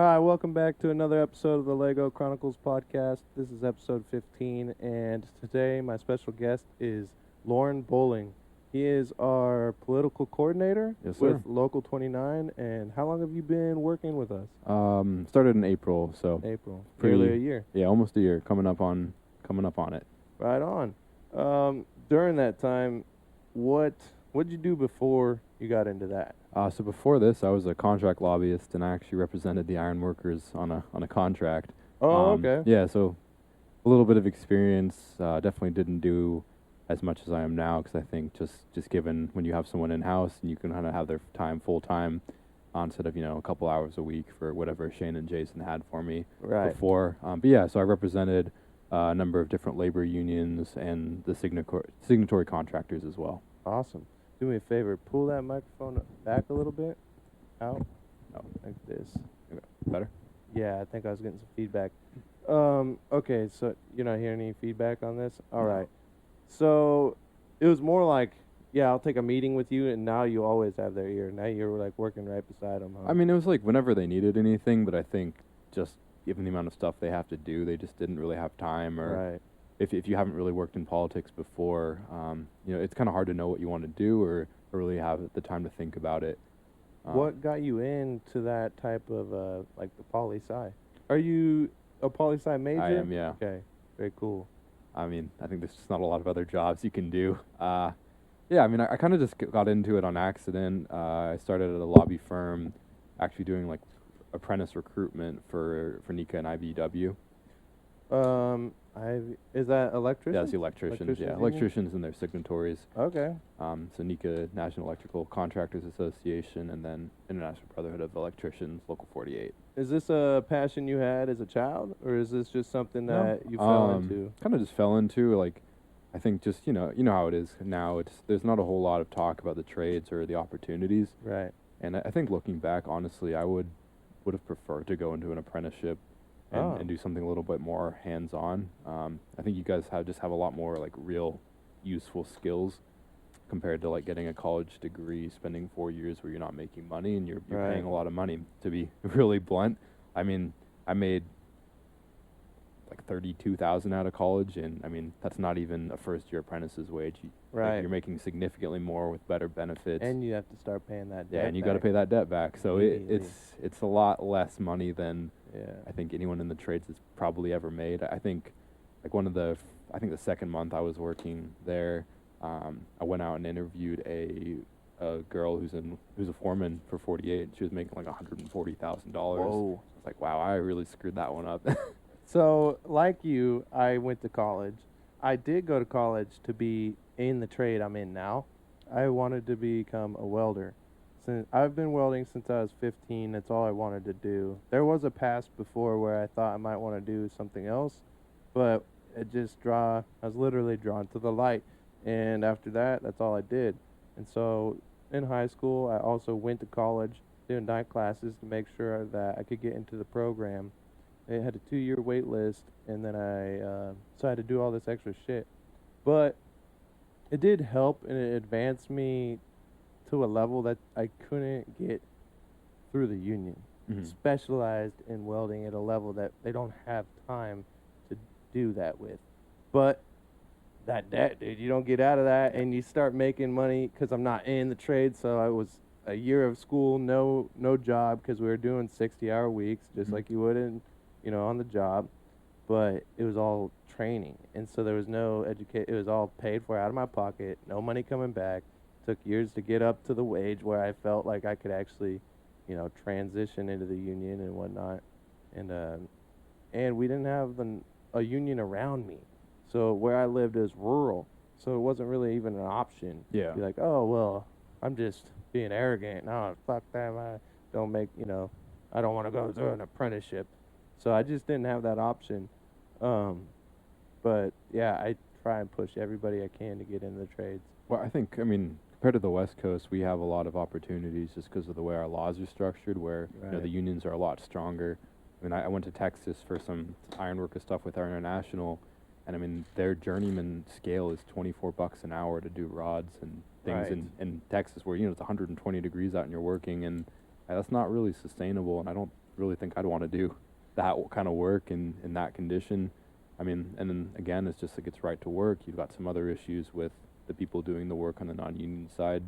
All right, welcome back to another episode of the Lego Chronicles podcast. This is episode 15, and today my special guest is Lorne Bowling. He is our political coordinator Yes, with sir. Local 29. And how long have you been working with us? Started in April, so April, pretty- nearly a year. yeah, almost a year. Coming up on it. Right on. During that time, what'd you do before you got into that? So before this, I was a contract lobbyist, and I actually represented the Ironworkers on a contract. Oh, okay. Yeah, so a little bit of experience. Definitely didn't do as much as I am now, because I think just given when you have someone in house and you can kind of have their time full time, instead of a couple hours a week for whatever Shane and Jason had for me Right. before. But yeah, so I represented a number of different labor unions and the signatory contractors as well. Awesome. Do me a favor, pull that microphone back a little bit. Out. Oh, Like this. better? Yeah, I think I was getting some feedback. Okay, so you're not hearing any feedback on this? All No. right. So it was more like, yeah, I'll take a meeting with you, and now you always have their ear. Now you're like working right beside them. Huh? I mean, it was like whenever they needed anything, but I think just given the amount of stuff they have to do, they just didn't really have time. Or right. if you haven't really worked in politics before, it's kind of hard to know what you want to do or really have the time to think about it. What got you into that type of like the poli-sci? Are you a poli-sci major? I am, yeah. Okay, very cool. I mean, I think there's just not a lot of other jobs you can do. Yeah, I mean, I kind of just got into it on accident. I started at a lobby firm, actually doing like apprentice recruitment for NICA and IBW. Is that electrician? Yeah, it's the electricians. Yeah, union? electricians and their signatories. Okay. So NICA, National Electrical Contractors Association, and then International Brotherhood of Electricians, Local 48. Is this a passion you had as a child, or is this just something No. that you fell into? Kind of just fell into, like, I think just you know how it is now. There's not a whole lot of talk about the trades or the opportunities. Right. And I think looking back, honestly, I would have preferred to go into an apprenticeship and do something a little bit more hands-on. I think you guys just have a lot more like real useful skills compared to like getting a college degree, spending 4 years where you're not making money and you're Right. paying a lot of money. To be really blunt, I mean, I made like 32,000 out of college, and I mean that's not even a first-year apprentice's wage. Right. You're making significantly more with better benefits. And you have to start paying that debt. Yeah, and you got to back. pay that debt back. So Immediately. it's a lot less money than Yeah. I think anyone in the trades has probably ever made. I think like I think the second month I was working there, I went out and interviewed a girl who's a foreman for 48. She was making like $140,000. Whoa. I was like, wow, I really screwed that one up. So, like you, I went to college. I did go to college to be in the trade I'm in now. I wanted to become a welder. Since I've been welding since I was 15, that's all I wanted to do. There was a past before where I thought I might want to do something else, but I was literally drawn to the light. And after that, that's all I did. And so in high school, I also went to college, doing night classes to make sure that I could get into the program. It had a 2-year wait list, and then so I had to do all this extra shit. But it did help, and it advanced me to a level that I couldn't get through the union. Mhm. Specialized in welding at a level that they don't have time to do that with. But that debt, dude, you don't get out of that, and you start making money because I'm not in the trade. So I was a year of school, no job, because we were doing 60-hour weeks, just Mhm. like you would on the job. But it was all training, and so there was no educate. It was all paid for out of my pocket, no money coming back. Took years to get up to the wage where I felt like I could actually, transition into the union and whatnot. And we didn't have a union around me. So where I lived is rural, so it wasn't really even an option. Yeah. Be like, oh, well, I'm just being arrogant. No, fuck that. I don't I don't want to go through an apprenticeship. So I just didn't have that option. But yeah, I try and push everybody I can to get into the trades. Well, I mean, compared to the West Coast, we have a lot of opportunities just because of the way our laws are structured, where Right. the unions are a lot stronger. I mean, I went to Texas for some ironworker stuff with our international, and I mean, their journeyman scale is $24 an hour to do rods and things Right. in Texas, where it's 120 degrees out and you're working, and that's not really sustainable. And I don't really think I'd want to do that kind of work in that condition. I mean, and then again, it's just like it's right to work. You've got some other issues with the people doing the work on the non-union side,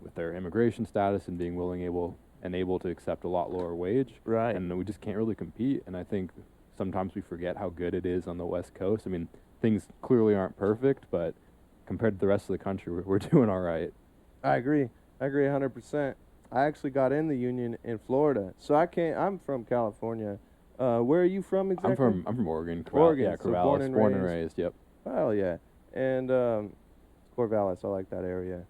with their immigration status and being able to accept a lot lower wage. Right. And we just can't really compete. And I think sometimes we forget how good it is on the West Coast. I mean, things clearly aren't perfect, but compared to the rest of the country, we're doing all right. I agree 100%. I actually got in the union in Florida, so I'm from California. Where are you from exactly? I'm from Oregon. Oregon, Yeah, so Corvallis, born and raised. Yep. Oh yeah, and Corvallis, I like that area.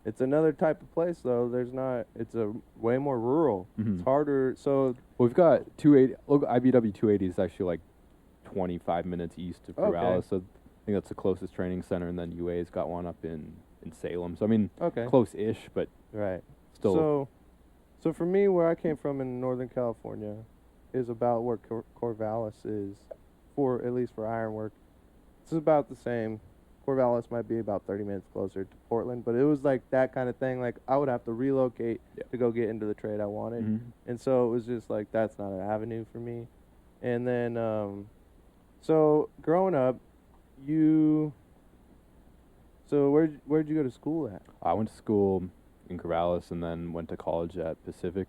It's another type of place though. It's a way more rural. Mm-hmm. It's harder. So we've got 280. Look, IBW 280 is actually like 25 minutes east of Corvallis. Okay. So I think that's the closest training center, and then UA's got one up in Salem. So I mean, okay, close-ish, but right. Still. So for me, where I came from in Northern California, is about where Corvallis is, at least for ironwork. It's about the same. Corvallis might be about 30 minutes closer to Portland, but it was like that kind of thing. Like I would have to relocate to go get into the trade I wanted, and so it was just like that's not an avenue for me. And then, so growing up, where'd you go to school at? I went to school in Corvallis and then went to college at Pacific.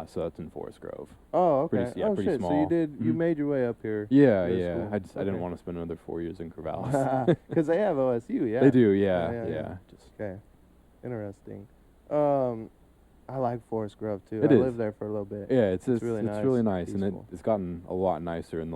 So that's in Forest Grove. Oh, okay. Pretty, yeah, oh, pretty shit. small. So you made your way up here. Yeah, to yeah. school. I didn't want to spend another 4 years in Corvallis. Because they have OSU, yeah. They do, yeah. Just okay. Interesting. I like Forest Grove too. I lived there for a little bit. Yeah, it's really nice. It's really nice, and Peaceful. it's gotten a lot nicer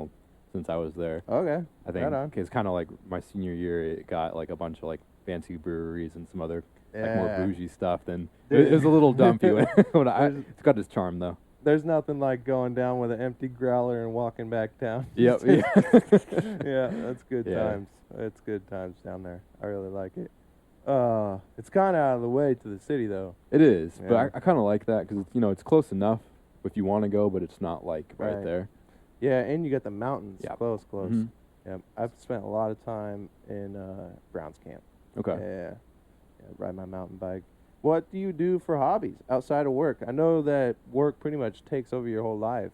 since I was there. Okay. I think Right on. it's kind of like my senior year. It got like a bunch of like fancy breweries and some other like more bougie stuff. Then it was a little dumpy when it's got its charm though. There's nothing like going down with an empty growler and walking back down. Yep. Yeah, that's good Yeah. times. It's good times down there. I really like it. It's kind of out of the way to the city though. It is, Yeah. but I kind of like that because it's close enough if you want to go, but it's not like right there. Yeah, and you got the mountains. Yep. Close. Mhm. Yeah, I've spent a lot of time in Browns Camp. Okay. Yeah, ride my mountain bike. What do you do for hobbies outside of work? I know that work pretty much takes over your whole life,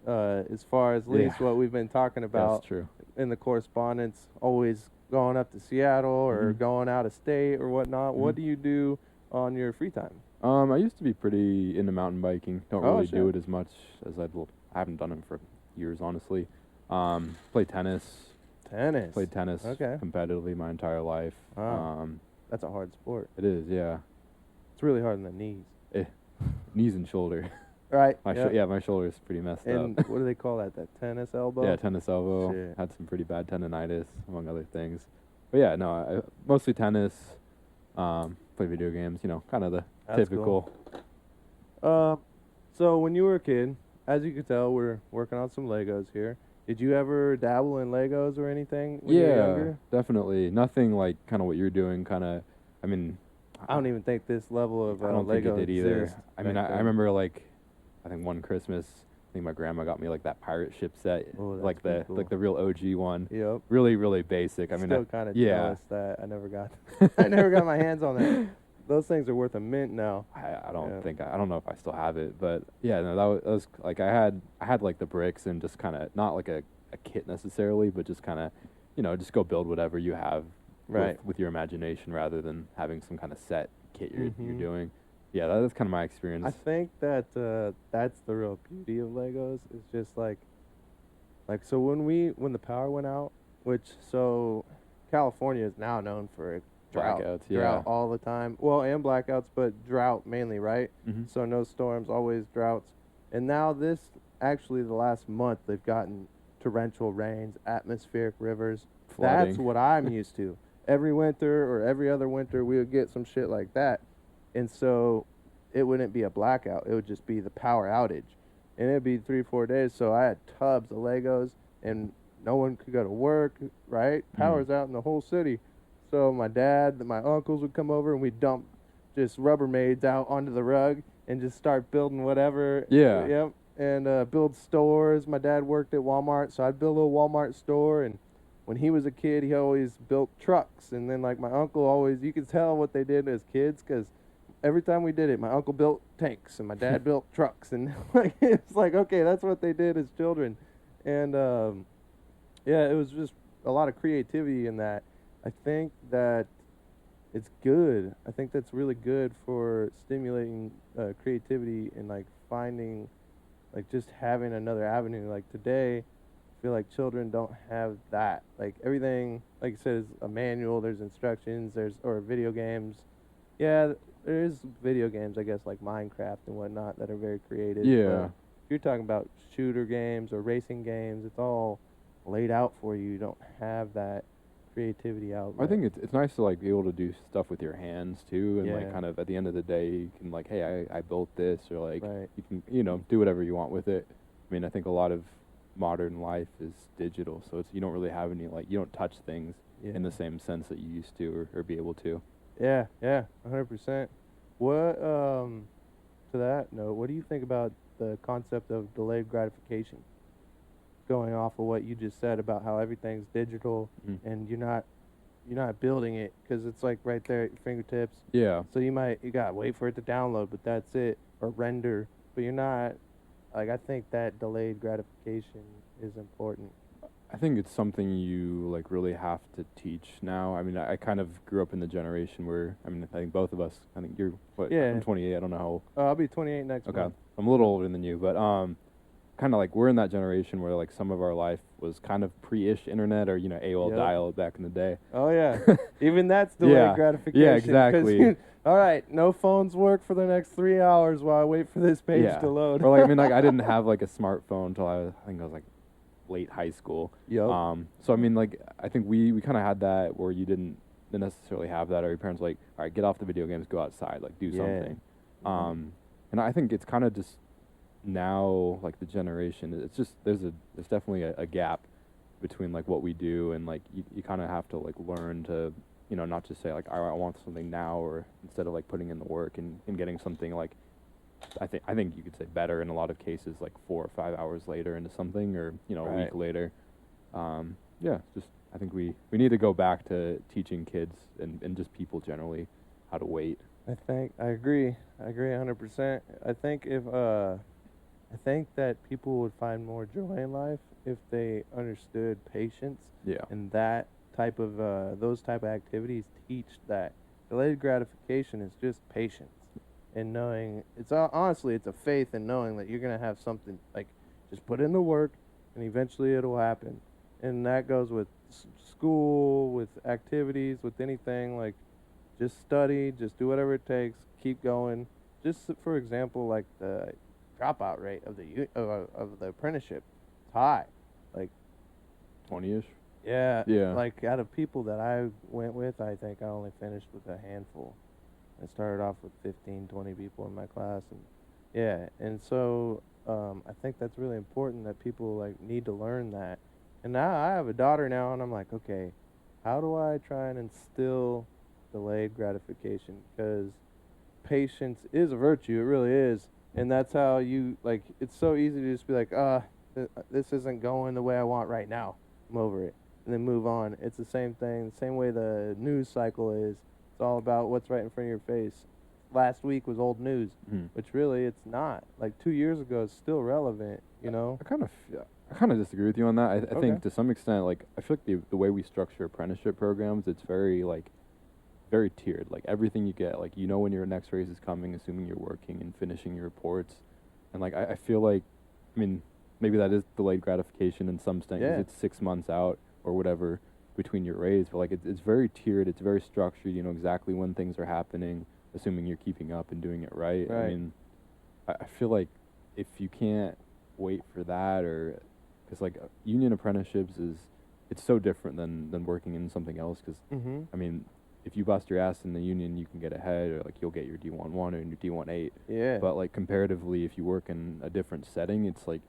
as far as at least what we've been talking about That's true. in the correspondence, always going up to Seattle or going out of state or whatnot. What do you do on your free time? I used to be pretty into mountain biking. Don't Oh, really shit. do it as much as I haven't done it for years, honestly. Play tennis. Played tennis Okay. competitively my entire life. Wow. That's a hard sport. It is, yeah. It's really hard on the knees. Knees and shoulder. Right. My shoulder's pretty messed And up. what do they call that? That tennis elbow? Yeah, tennis elbow. Shit. Had some pretty bad tendonitis, among other things. But yeah, no, mostly tennis. Play video games. Kind of the That's typical. So when you were a kid, as you could tell, we're working on some Legos here. Did you ever dabble in Legos or anything when you were younger? Definitely. Nothing like kind of what you're doing. I mean, I don't even think this level of I don't Lego think it did either. exists I mean, back I then. remember I think one Christmas, I think my grandma got me like that pirate ship set, Oh, that's like pretty the cool. like the real OG one. Yep. Really, really basic. I mean, Still kind of yeah. jealous that I never got. I never got my hands on that. Those things are worth a mint now. I don't Yeah. think I don't know if I still have it, but yeah, no, that was like I had like the bricks and just kind of not like a kit necessarily, but just kind of just go build whatever you have Right. with your imagination rather than having some kind of set kit you're Mhm. doing. Yeah, that's kind of my experience. I think that that's the real beauty of Legos. Is just like so when the power went out, so California is now known for drought, Blackouts, yeah. drought all the time. Well, and blackouts, but drought mainly, right? Mhm. So no storms, always droughts. And now the last month they've gotten torrential rains, atmospheric rivers. That's Flooding. what I'm used to. Every winter or every other winter we would get some shit like that. And so it wouldn't be a blackout. It would just be the power outage. And it'd be 3-4 days. So I had tubs of Legos and no one could go to work, right? Power's out in the whole city. So my dad, my uncles would come over and we'd dump just Rubbermaids out onto the rug and just start building whatever. Yeah. Yep. And build stores. My dad worked at Walmart, so I'd build a little Walmart store. And when he was a kid, he always built trucks. And then like my uncle always, you could tell what they did as kids because every time we did it, my uncle built tanks and my dad built trucks, and like it's like, okay, that's what they did as children, and yeah, it was just a lot of creativity in that. I think that it's good. I think that's really good for stimulating creativity and like finding, like just having another avenue. Like today, I feel like children don't have that. Like everything, like you said, is a manual. There's instructions. Or video games. Yeah, there is video games, I guess, like Minecraft and whatnot that are very creative. Yeah. If you're talking about shooter games or racing games, it's all laid out for you. You don't have that creativity outlet. I think it's nice to like be able to do stuff with your hands too, and like Yeah. kind of at the end of the day you can like, hey, I built this, or like Right. you can do whatever you want with it. I mean, I think a lot of modern life is digital, so it's you don't really have any like you don't touch things Yeah. in the same sense that you used to or be able to. Yeah, 100%. What to that note, what do you think about the concept of delayed gratification? Going off of what you just said about how everything's digital and you're not building it because it's like right there at your fingertips. Yeah. So you gotta wait for it to download, but that's it, or render. But you're not, like, I think that delayed gratification is important. I think it's something you like really have to teach now. I mean, I kind of grew up in the generation where, I mean, I think both of us, I think you're, what, Yeah. I'm 28, I don't know I'll be 28 next Okay. month. I'm a little older than you, but kind of like we're in that generation where like some of our life was kind of pre-ish internet or AOL Yep. dial back in the day. Oh yeah, even that's delayed Yeah. gratification. Yeah, 'cause exactly. all right, no phones work for the next 3 hours while I wait for this page Yeah. to load. Or like I mean like I didn't have like a smartphone until I think I was like late high school. Yep. So I mean like I think we kind of had that where you didn't necessarily have that, or your parents were like, all right, get off the video games, go outside, like do Yeah. something. And I think it's kind of just now like the generation, it's just there's definitely a gap between like what we do and like you kind of have to like learn to not just say like I want something now, or instead of like putting in the work and getting something like I think you could say better in a lot of cases, like 4 or 5 hours later into something, or a Right. week later. Yeah, just I think we need to go back to teaching kids and just people generally how to wait. I agree 100%. I think that people would find more joy in life if they understood patience. Yeah. And that type of those type of activities teach that. Delayed gratification is just patience and knowing. Honestly, it's a faith in knowing that you're gonna have something. Like, just put in the work, and eventually it'll happen. And that goes with school, with activities, with anything. Like, just study, just do whatever it takes, keep going. Just for example, like the dropout rate of the apprenticeship, it's high. Like 20-ish. yeah, Yeah. Like out of people that I went with, I think I only finished with a handful. I started off with 15, 20 people in my class, and yeah, and so I think that's really important that people like need to learn that. And now I have a daughter now, and I'm like, okay, how do I try and instill delayed gratification? Because patience is a virtue, it really is, and that's how you like. It's so easy to just be like, this isn't going the way I want right now. I'm over it, and then move on. It's the same thing, the same way the news cycle is. It's all about what's right in front of your face. Last week was old news, which really it's not. Like 2 years ago, it's still relevant, I kind of disagree with you on that. I Okay. think to some extent, like I feel like the way we structure apprenticeship programs, it's very very tiered. Like everything you get, like when your next raise is coming, assuming you're working and finishing your reports, and like I feel like, I mean, maybe that is delayed gratification in some extent. 'Cause Yeah. it's 6 months out or whatever between your raise, but like it's very tiered. It's very structured. You know exactly when things are happening, assuming you're keeping up and doing it right. Right. I mean, I feel like if you can't wait for that, or because like union apprenticeships it's so different than working in something else. Because I mean, if you bust your ass in the union, you can get ahead, or like you'll get your D11 or your D18. Yeah. But like comparatively, if you work in a different setting, it's like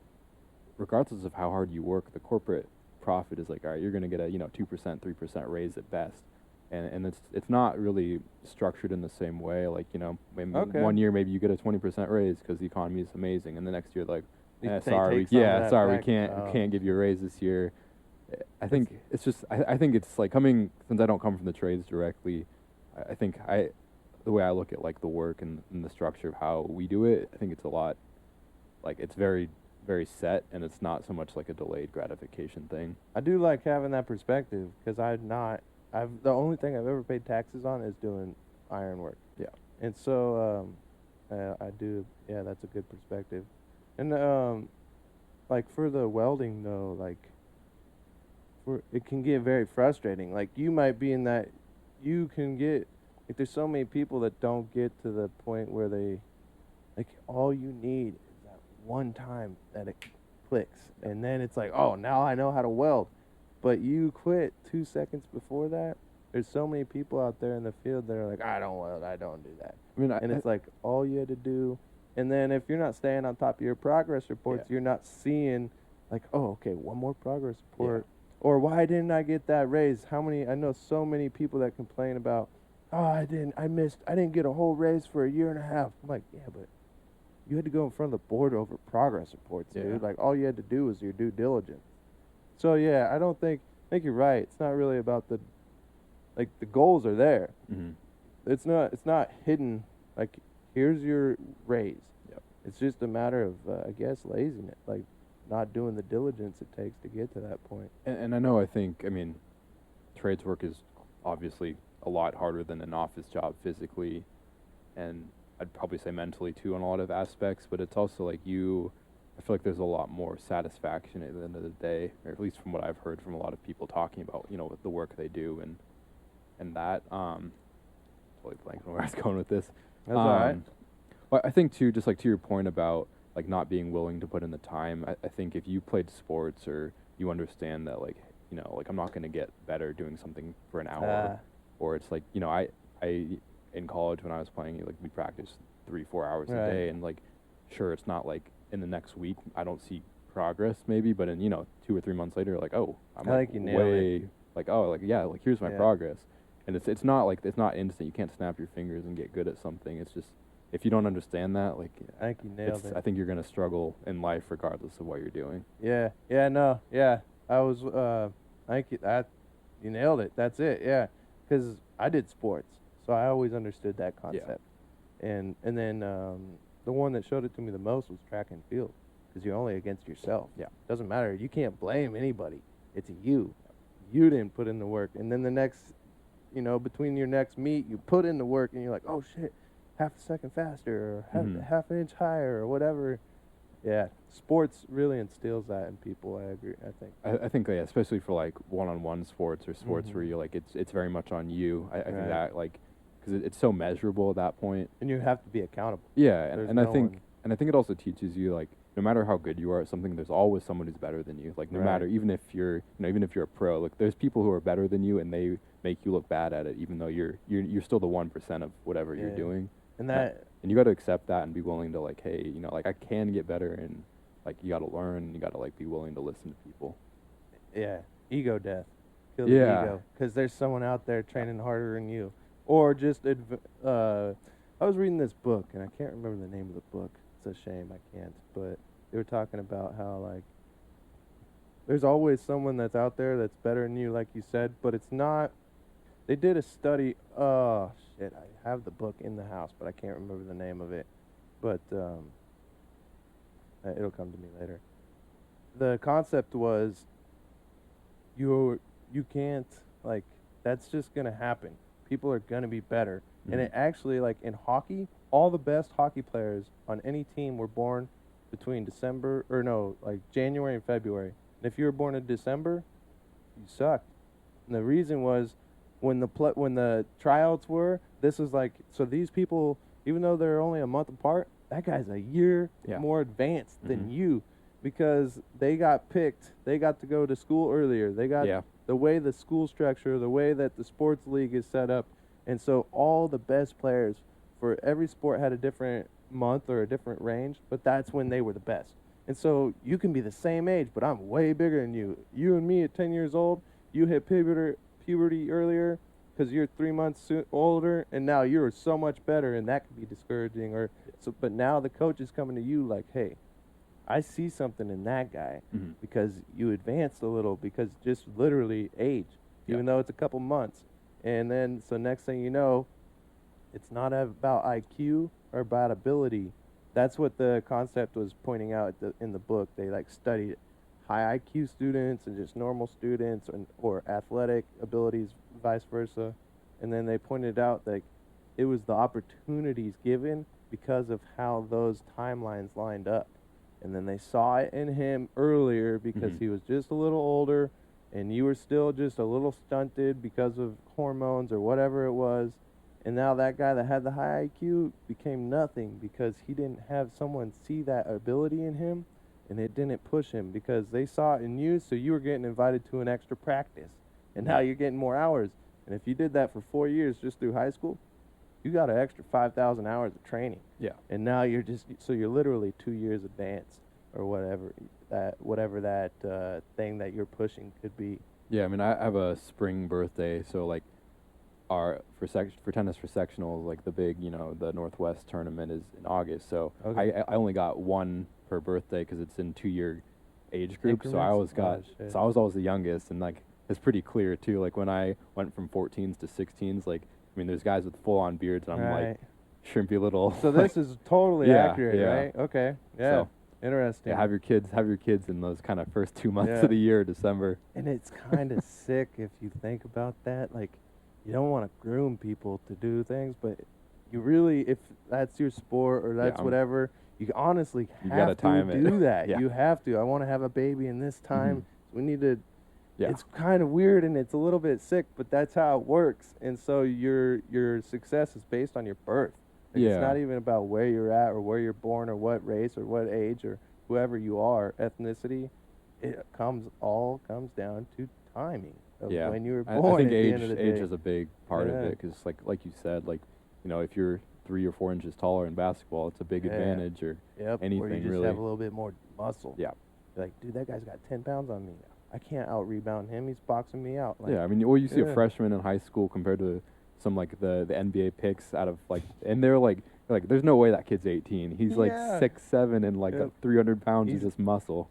regardless of how hard you work, the corporate profit is like, all right, you're gonna get a 2%, 3% raise at best. And it's not really structured in the same way. Like, maybe Okay. 1 year maybe you get a 20% raise because the economy is amazing, and the next year like, They sorry, take some of that we back. we can't give you a raise this year. I think it's just I think it's like since I don't come from the trades directly, I think the way I look at like the work and the structure of how we do it, I think it's a lot like it's very very set, and it's not so much like a delayed gratification thing. I do like having that perspective because I've the only thing I've ever paid taxes on is doing iron work. Yeah. And so I do, yeah, that's a good perspective. And like for the welding though, like it can get very frustrating. Like you might be in that, you can get, like there's so many people that don't get to the point where they, like all you need is that one time that it clicks. And then it's like, oh, now I know how to weld. But you quit 2 seconds before that. There's so many people out there in the field that are like, I don't weld, I don't do that. I mean, and it's like all you had to do. And then if you're not staying on top of your progress reports, you're not seeing like, oh, okay, one more progress report. Or why didn't I get that raise? I know so many people that complain about, oh, I didn't get a whole raise for a year and a half. I'm like, yeah, but you had to go in front of the board over progress reports, dude. Like all you had to do was your due diligence. So yeah, I think you're right. It's not really about the goals are there. Mm-hmm. It's not hidden. Like here's your raise. Yep. It's just a matter of I guess laziness, like not doing the diligence it takes to get to that point. And I mean, trades work is obviously a lot harder than an office job physically, and I'd probably say mentally too on a lot of aspects, but it's also like I feel like there's a lot more satisfaction at the end of the day, or at least from what I've heard from a lot of people talking about, the work they do and that, totally blanking where I was going with this. That's all right. But I think too, just like to your point about like not being willing to put in the time, I think if you played sports or you understand that like, like I'm not going to get better doing something for an hour, or it's like, I in college when I was playing, like we practiced 3-4 hours a day, and like, sure, it's not like in the next week I don't see progress maybe, but in 2 or 3 months later, like, oh, I'm like way like, oh, like yeah, like here's my progress, and it's not like it's not instant. You can't snap your fingers and get good at something. It's just if you don't understand that, like, I think you nailed it. I think you're gonna struggle in life regardless of what you're doing. Yeah, no, yeah. I was, I think you nailed it. That's it, yeah. Because I did sports, so I always understood that concept. Yeah. And then the one that showed it to me the most was track and field, because you're only against yourself. Yeah. Doesn't matter. You can't blame anybody. It's you. You didn't put in the work. And then the next, between your next meet, you put in the work, and you're like, oh, shit. Half a second faster, or half an inch higher, or whatever. Yeah, sports really instills that in people. I agree. I think, yeah, especially for like one-on-one sports or sports where you're like it's very much on you. I think that like because it's so measurable at that point, and you have to be accountable. Yeah, and I think it also teaches you like no matter how good you are at something, there's always someone who's better than you. Like no matter even if you're a pro, like there's people who are better than you and they make you look bad at it, even though you're still the 1% of whatever you're doing. And you got to accept that and be willing to like, hey, like I can get better, and like you got to learn, and you got to like be willing to listen to people. Yeah, ego death. Kill the ego, because there's someone out there training harder than you, or just. I was reading this book, and I can't remember the name of the book. It's a shame I can't. But they were talking about how like there's always someone that's out there that's better than you, like you said, but it's not. They did a study. Oh shit! I have the book in the house, but I can't remember the name of it. But it'll come to me later. The concept was you can't like that's just gonna happen. People are gonna be better, and it actually like in hockey, all the best hockey players on any team were born between January and February. And if you were born in December, you sucked. And the reason was. When the tryouts were, this was like, so these people, even though they're only a month apart, that guy's a year more advanced than you, because they got picked. They got to go to school earlier. They got the way the school structure, the way that the sports league is set up. And so all the best players for every sport had a different month or a different range, but that's when they were the best. And so you can be the same age, but I'm way bigger than you. You and me at 10 years old, you hit puberty earlier because you're 3 months older, and now you're so much better, and that can be discouraging. But now the coach is coming to you like, hey, I see something in that guy because you advanced a little, because just literally age, even though it's a couple months. And then so next thing you know, it's not about IQ or about ability. That's what the concept was pointing out in the book. They like studied high IQ students and just normal students, or athletic abilities, vice versa. And then they pointed out that it was the opportunities given because of how those timelines lined up. And then they saw it in him earlier because he was just a little older and you were still just a little stunted because of hormones or whatever it was. And now that guy that had the high IQ became nothing because he didn't have someone see that ability in him, and it didn't push him because they saw it in you, so you were getting invited to an extra practice. And now you're getting more hours. And if you did that for 4 years just through high school, you got an extra 5,000 hours of training. Yeah. And now you're you're literally 2 years advanced or whatever that thing that you're pushing could be. Yeah, I mean, I have a spring birthday, so like for tennis for sectionals, like the big, the Northwest tournament is in August. So Okay. I only got one per birthday because it's in 2-year age group. So I Increments? always I was always the youngest, and like it's pretty clear too. Like when I went from 14s to 16s, like I mean, there's guys with full on beards, and I'm like shrimpy little. So this is totally accurate, right? Okay. Yeah. So, interesting. yeah, have your kids in those kind of first 2 months of the year, December. And it's kind of sick if you think about that. Like, you don't want to groom people to do things, but you really, if that's your sport or that's whatever, you honestly have to do that. You have to. I want to have a baby in this time. So we need to. Yeah. It's kind of weird and it's a little bit sick, but that's how it works. And so your success is based on your birth. Like it's not even about where you're at or where you're born or what race or what age or whoever you are, ethnicity. It all comes down to timing of when you were born. I think age is a big part of it because, like you said, like if you're 3 or 4 inches taller in basketball, it's a big advantage or anything or you just really. have a little bit more muscle. Yeah. You're like, dude, that guy's got 10 pounds on me. I can't out-rebound him. He's boxing me out. Like, yeah, I mean, or you see a freshman in high school compared to some like the NBA picks out of like, and they're like there's no way that kid's 18. He's like 6'7" and like 300 pounds of just muscle.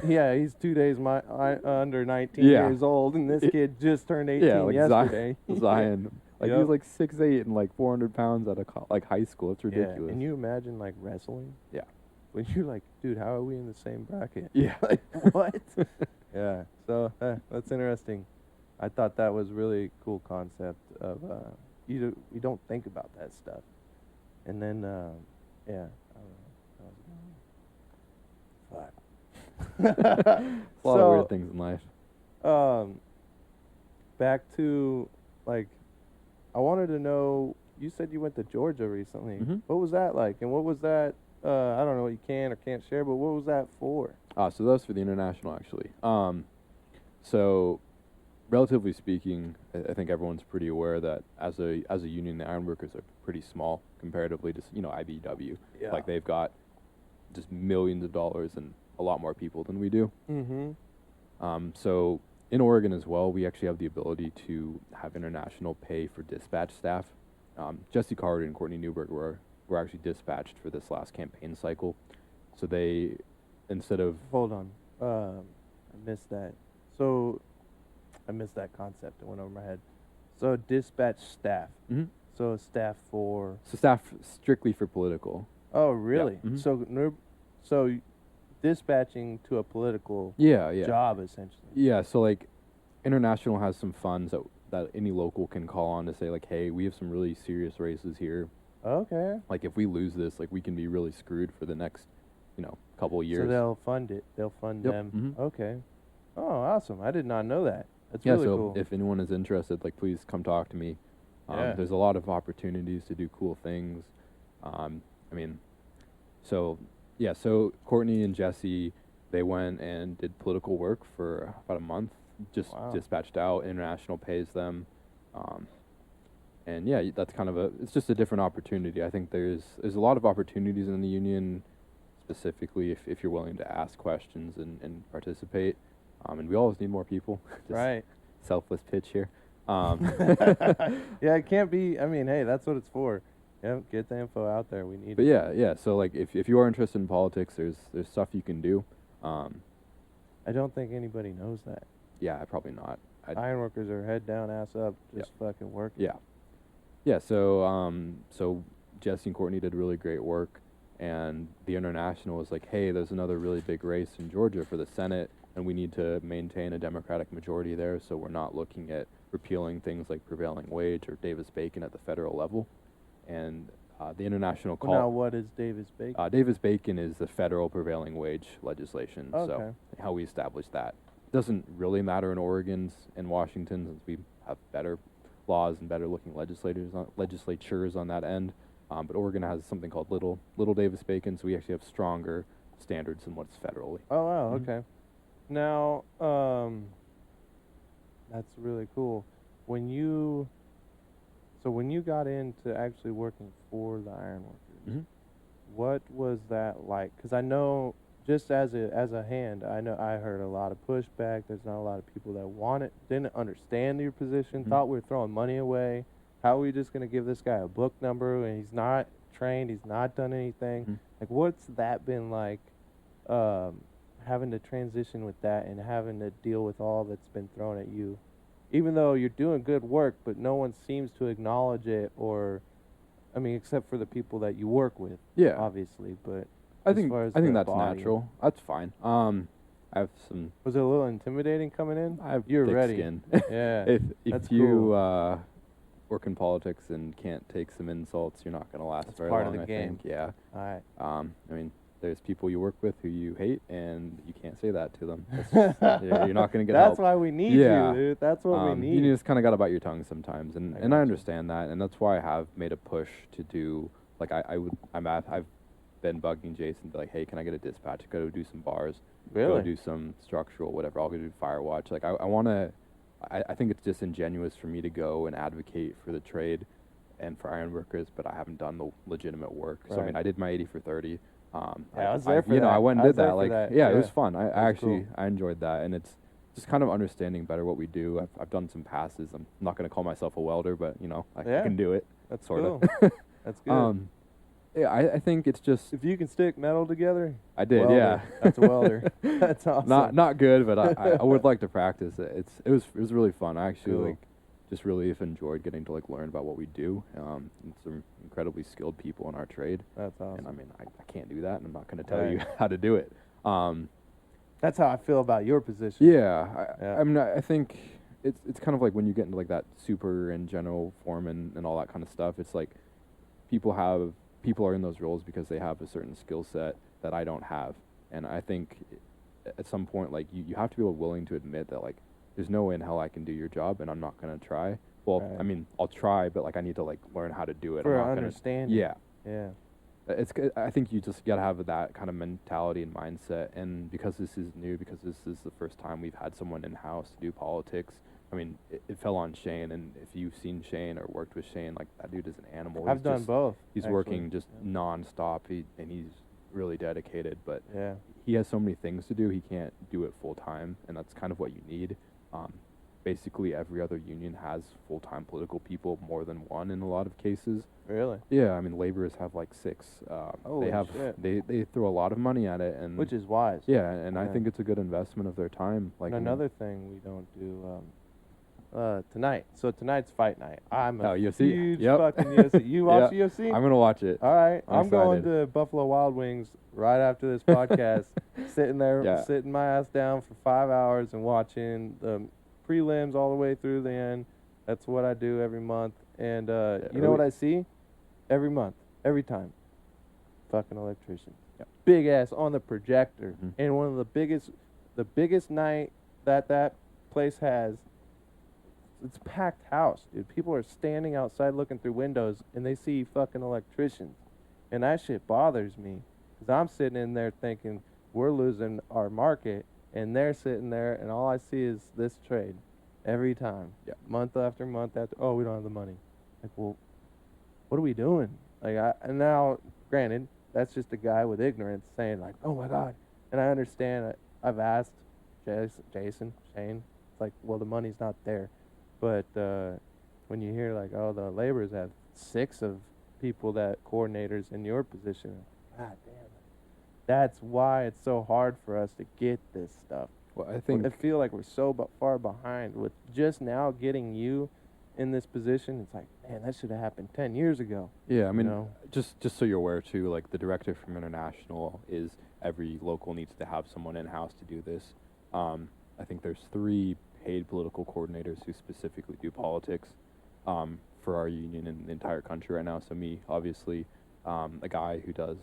Yeah, he's 2 days under 19 years old, and this kid just turned 18 yesterday. Zion. Like he's like 6'8" and like 400 pounds out of like high school. It's ridiculous. Yeah. And you imagine like wrestling? Yeah. When you're like, dude, how are we in the same bracket? Yeah. Like, what? Yeah. So that's interesting. I thought that was really cool concept of you don't think about that stuff. And then I don't know. Fuck. A lot of weird things in life. Back to like, I wanted to know. You said you went to Georgia recently. What was that like? And what was that? I don't know what you can or can't share, but what was that for? So that was for the international, actually. So, relatively speaking, I think everyone's pretty aware that as a union, the Ironworkers are pretty small comparatively to IBEW. Yeah. Like they've got just millions of dollars and a lot more people than we do. So in Oregon as well, we actually have the ability to have international pay for dispatch staff. Jesse Carter and Courtney Newberg were actually dispatched for this last campaign cycle. So they, instead of... Hold on. I missed that. So I missed that concept. It went over my head. So dispatch staff. So staff for... So staff strictly for political. Oh, really? Yeah. So dispatching to a political job, essentially. Yeah, so like international has some funds that any local can call on to say like, hey, we have some really serious races here. Okay. Like if we lose this, like we can be really screwed for the next, couple of years. So they'll fund it. They'll fund them. Okay. Oh, awesome. I did not know that. That's really cool. If anyone is interested, like please come talk to me. There's a lot of opportunities to do cool things. So Courtney and Jesse, they went and did political work for about a month, just dispatched out, international pays them. And yeah, that's kind of it's just a different opportunity. I think there's a lot of opportunities in the union, specifically if you're willing to ask questions and participate. And we always need more people. Just selfless pitch here. Yeah, it can't be. I mean, hey, that's what it's for. Yeah, get the info out there. We need. But yeah. So like, if you are interested in politics, there's stuff you can do. I don't think anybody knows that. Yeah, probably not. Ironworkers are head down, ass up, just fucking working. Yeah. Yeah, so Jesse and Courtney did really great work, and the International was like, hey, there's another really big race in Georgia for the Senate, and we need to maintain a Democratic majority there, so we're not looking at repealing things like prevailing wage or Davis-Bacon at the federal level. And the International Well, now, call. what is Davis-Bacon? Davis-Bacon is the federal prevailing wage legislation, Okay. so how we establish that. Doesn't really matter in Oregon's and Washington, since we have better laws and better looking legislatures on that end. But Oregon has something called Little Davis-Bacon, so we actually have stronger standards than what's federally. Oh, wow, okay. Now, that's really cool. When you got into actually working for the Ironworkers, what was that like? Because I know, just as a hand, I know I heard a lot of pushback. There's not a lot of people that didn't understand your position, thought we were throwing money away. How are we just going to give this guy a book number and he's not trained, he's not done anything? Like, what's that been like, having to transition with that and having to deal with all that's been thrown at you? Even though you're doing good work, but no one seems to acknowledge it, or, I mean, except for the people that you work with, Yeah, obviously. But I as think far as I think the that's body, natural. That's fine. I have some. Was it a little intimidating coming in? I have You're thick ready. skin. Yeah, if that's you cool. work in politics and can't take some insults, you're not gonna last That's very part long. of the game. I think. Yeah. All right. I mean, there's people you work with who you hate, and you can't say that to them. That's just, you're not going to get That's help. why we need Yeah. you, dude. That's what we need. You just kind of got to bite your tongue sometimes, and I I gotcha. understand that, and that's why I have made a push to do, like, I've been bugging Jason, be like, hey, can I get a dispatch? Go do some bars. Really? Go do some structural, whatever. I'll go do fire watch. Like, I want to, I think it's disingenuous for me to go and advocate for the trade and for iron workers, but I haven't done the legitimate work. So, I mean, I did my 80 for 30. Yeah, I was there for that. I went and did that. Like, that. yeah, it was fun. I actually, cool. I enjoyed that, and it's just kind of understanding better what we do. I've done some passes. I'm not going to call myself a welder, but I can do it. That's sort cool. of. That's good. Yeah, I think it's just. If you can stick metal together, I did, welder. yeah. That's a welder. That's awesome. Not good, but I would like to practice it. It was really fun. I actually Cool. just really have enjoyed getting to learn about what we do. And some incredibly skilled people in our trade. That's awesome. And I mean, I can't do that, and I'm not going to tell you how to do it. That's how I feel about your position. Yeah, I mean, I think it's kind of like when you get into like that super and general foreman and all that kind of stuff. It's like people are in those roles because they have a certain skill set that I don't have, and I think at some point, like, you have to be willing to admit that, like, there's no way in hell I can do your job, and I'm not gonna try. Well, I mean, I'll try, but like I need to like learn how to do it. For I'm not understanding. Yeah. It's I think you just gotta have that kind of mentality and mindset, and because this is new, because this is the first time we've had someone in house to do politics. I mean, it fell on Shane, and if you've seen Shane or worked with Shane, like, that dude is an animal. I've done both. He's working just nonstop, and he's really dedicated, but yeah, he has so many things to do, he can't do it full time, and that's kind of what you need. Basically, every other union has full-time political people, more than one in a lot of cases. Really? Yeah, I mean, laborers have like 6. Holy shit. They throw a lot of money at it, and Which is wise. yeah, and I think it's a good investment of their time. Like, and another thing we don't do tonight. So tonight's fight night. I'm a UFC? huge Yep. fucking UFC. You watch UFC? I'm gonna watch it. All right, I'm going excited. to Buffalo Wild Wings right after this podcast. Sitting there, sitting my ass down for 5 hours and watching the prelims all the way through the end. That's what I do every month. And you know what I see? Every month, every time. Fucking electrician. Big ass on the projector. And one of the biggest night that place has. It's a packed house, dude. People are standing outside looking through windows, and they see fucking electricians. And that shit bothers me, because I'm sitting in there thinking we're losing our market, and they're sitting there, and all I see is this trade every time. Month after month after, oh, we don't have the money. Like, well, what are we doing? Like, and now, granted, that's just a guy with ignorance saying, like, oh my God. And I understand. I've asked Jason, Shane, it's like, well, the money's not there. But when you hear, like, oh, the laborers have 6 of people coordinators in your position, God damn it. That's why it's so hard for us to get this stuff. Well, I think I feel like we're so far behind with just now getting you in this position, it's like, man, that should have happened 10 years ago. Yeah, I mean, know? just so you're aware too, like the director from international is every local needs to have someone in house to do this. I think there's 3 paid political coordinators who specifically do politics for our union in the entire country right now. So me, obviously, a guy who does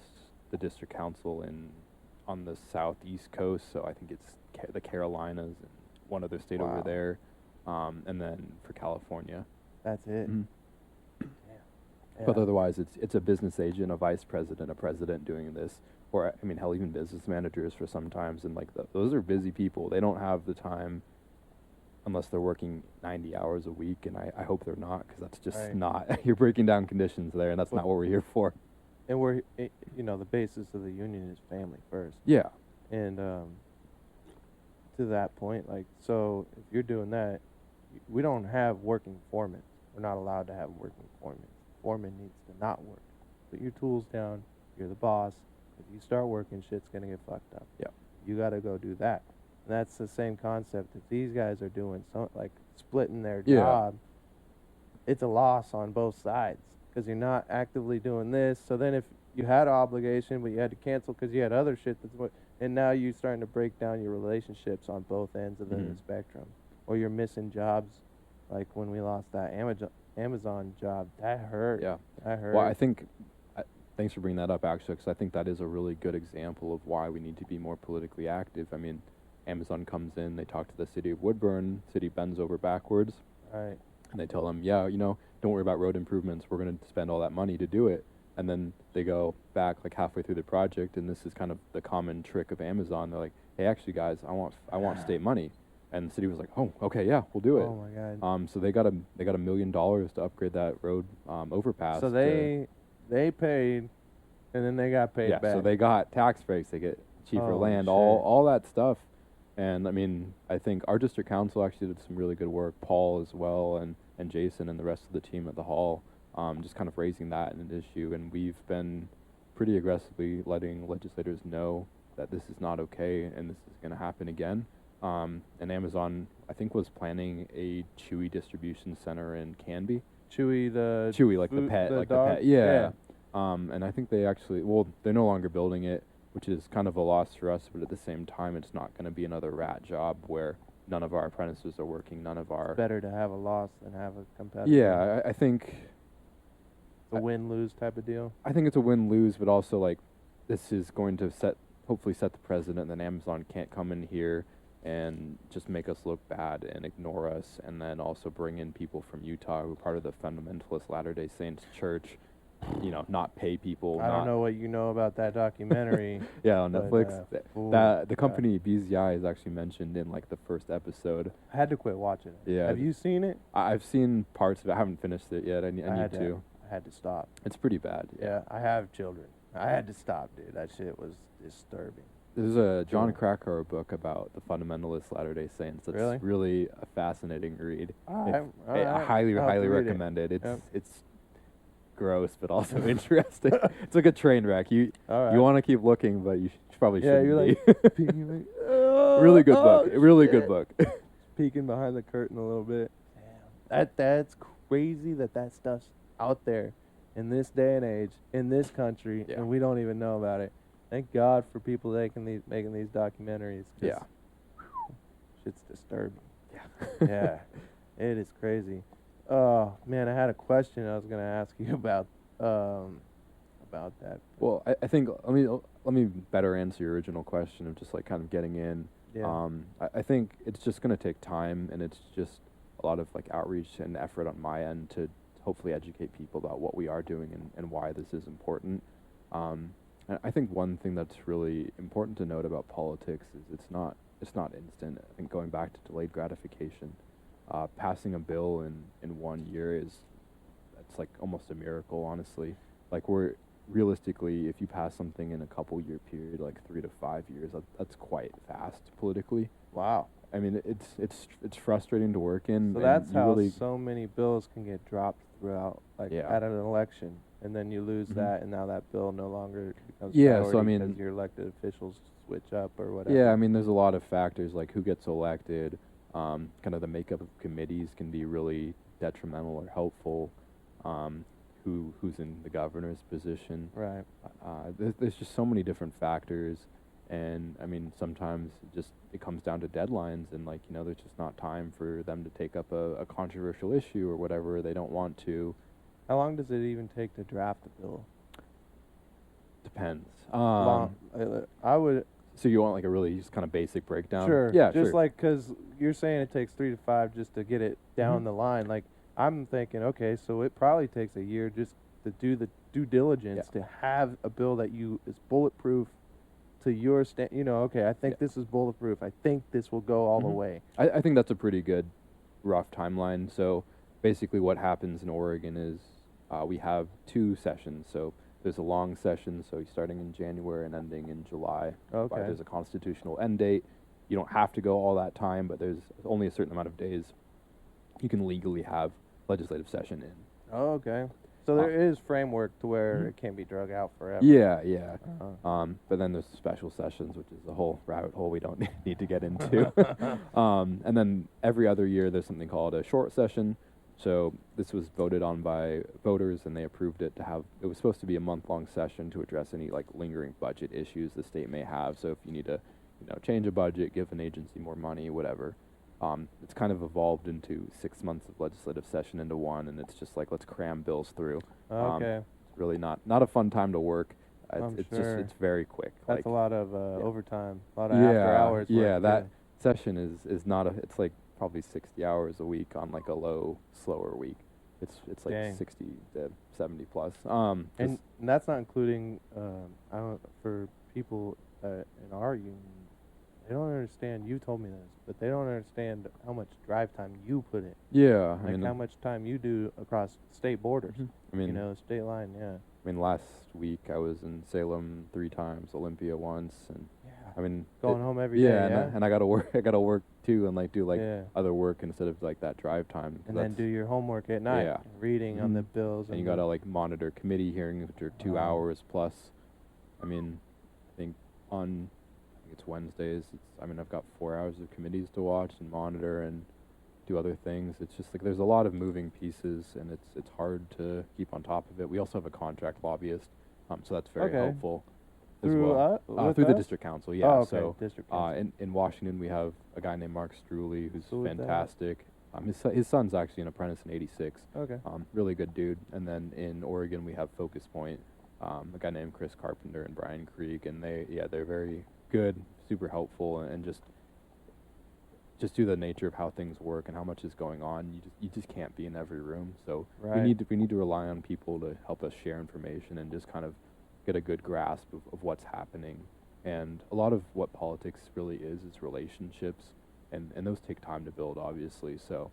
the district council on the southeast coast. So I think it's the Carolinas and one other state over there, and then for California. That's it. Mm-hmm. Yeah. But otherwise, it's a business agent, a vice president, a president doing this, or I mean, hell, even business managers for sometimes, and like those are busy people. They don't have the time unless they're working 90 hours a week, and I hope they're not, because that's just not. You're breaking down conditions there, and that's not what we're here for. And the basis of the union is family first. Yeah. And to that point, like, so if you're doing that, we don't have working foremen. We're not allowed to have working foremen. Foreman needs to not work. Put your tools down. You're the boss. If you start working, shit's gonna get fucked up. Yeah. You gotta go do that. And that's the same concept. If these guys are doing like splitting their job, it's a loss on both sides because you're not actively doing this. So then if you had an obligation but you had to cancel because you had other shit and now you're starting to break down your relationships on both ends of the spectrum, or you're missing jobs, like when we lost that Amazon job. That hurt. Yeah. That hurt. Well, I think. Thanks for bringing that up, actually, because I think that is a really good example of why we need to be more politically active. I mean, Amazon comes in, they talk to the city of Woodburn, city bends over backwards, right, and they tell them, yeah, don't worry about road improvements, we're going to spend all that money to do it. And then they go back like halfway through the project, and this is kind of the common trick of Amazon. They're like, hey, actually, guys, I want state money. And the city was like, oh, okay, yeah, we'll do it. Oh my God. So they got $1 million to upgrade that road overpass. So they paid, and then they got paid back. Yeah, so they got tax breaks, they get cheaper land, all that stuff. And I mean, I think our district council actually did some really good work, Paul as well, and Jason and the rest of the team at the hall, just kind of raising that an issue. And we've been pretty aggressively letting legislators know that this is not okay and this is going to happen again. And Amazon, I think, was planning a Chewy distribution center in Canby. Chewy, like food, the pet, the like dog? the pet. Yeah. And I think they actually, they're no longer building it, which is kind of a loss for us, but at the same time, it's not going to be another rat job where none of our apprentices are working, none of our... It's better to have a loss than have a competitor. Yeah, I think... It's a win-lose type of deal? I think it's a win-lose, but also, like, this is going to hopefully set the precedent, and then Amazon can't come in here and just make us look bad and ignore us, and then also bring in people from Utah who are part of the Fundamentalist Latter-day Saints Church, not pay people. I don't know what you know about that documentary. Yeah, on Netflix. The company BZI is actually mentioned in like the first episode. I had to quit watching it. Yeah. Have you seen it? I've seen parts of it. I haven't finished it yet. I need to. I had to stop. It's pretty bad. Yeah, I have children. I had to stop, dude. That shit was disturbing. There's a John Krakauer book about the Fundamentalist Latter-day Saints. That's really a fascinating read. I highly recommend it. It's gross, but also interesting. It's like a train wreck. You want to keep looking, but you probably shouldn't. You're be. like peeking, really good book. Really good book. Peeking behind the curtain a little bit. Damn. That's crazy that stuff's out there in this day and age, in this country, and we don't even know about it. Thank God for people making these documentaries. Yeah. Shit's disturbing. Yeah. Yeah. It is crazy. Oh, man, I had a question I was going to ask you about that. Well, I think, let me better answer your original question of just like kind of getting in. Yeah. I think it's just going to take time, and it's just a lot of like outreach and effort on my end to hopefully educate people about what we are doing and why this is important. And I think one thing that's really important to note about politics is it's not instant. I think going back to delayed gratification, passing a bill in 1 year that's like almost a miracle, honestly. Like we're realistically, if you pass something in a couple year period, like 3 to 5 years, that's quite fast politically. Wow. I mean, it's frustrating to work in. So that's how so many bills can get dropped throughout, like at an election, and then you lose that, and now that bill no longer becomes priority so I mean, because your elected officials switch up or whatever. Yeah, I mean, there's a lot of factors like who gets elected, kind of the makeup of committees can be really detrimental or helpful, who's in the governor's position. Right. There's just so many different factors, and I mean sometimes it comes down to deadlines, and like there's just not time for them to take up a controversial issue or whatever. They don't want to. How long does it even take to draft a bill? Depends. I would. So you want like a really just kind of basic breakdown? Sure. Yeah, just sure. like, because you're saying it takes 3 to 5 just to get it down the line. Like, I'm thinking, okay, so it probably takes a year just to do the due diligence to have a bill that is bulletproof to your okay, I think this is bulletproof. I think this will go all the way. I think that's a pretty good rough timeline. So basically what happens in Oregon is we have 2 sessions. So there's a long session, so starting in January and ending in July. Okay. There's a constitutional end date. You don't have to go all that time, but there's only a certain amount of days you can legally have legislative session in. Oh, okay. So there is framework to where it can't be drug out forever. Yeah, yeah. But then there's special sessions, which is a whole rabbit hole we don't need to get into. And then every other year there's something called a short session. So this was voted on by voters, and they approved it to have. It was supposed to be a month-long session to address any like lingering budget issues the state may have. So if you need to, change a budget, give an agency more money, whatever. It's kind of evolved into 6 months of legislative session into one, and it's just like let's cram bills through. Okay. It's really not a fun time to work. It's sure. just it's very quick. That's a lot of overtime, a lot of after hours. Yeah, work, that session is not it's like probably 60 hours a week on like a slower week. It's like Dang. 60 to 70 plus. And that's not including for people in our union. They don't understand. You told me this, but they don't understand how much drive time you put in. Yeah, Like how much time you do across state borders. I mean, state line. Yeah. I mean, last week I was in Salem 3 times, Olympia once, and I mean going home every day. Yeah, and I gotta work. I gotta work too, and like do like other work instead of like that drive time. And then do your homework at night. Yeah. Reading on the bills. And you gotta like monitor committee hearings, which are 2 hours plus. I mean, I think it's Wednesdays. I've got 4 hours of committees to watch and monitor and do other things. It's just like there's a lot of moving pieces, and it's hard to keep on top of it. We also have a contract lobbyist, so that's very helpful. Through through the district council, yeah. Oh, okay. So district council. in Washington we have a guy named Mark Struley who's fantastic. His son's actually an apprentice in '86. Okay. Really good dude. And then in Oregon we have Focus Point, a guy named Chris Carpenter and Brian Krieg, and they're very good, super helpful, and just due to the nature of how things work and how much is going on, you just can't be in every room. So we need to rely on people to help us share information and just kind of get a good grasp of what's happening. And a lot of what politics really is relationships, and those take time to build, obviously. So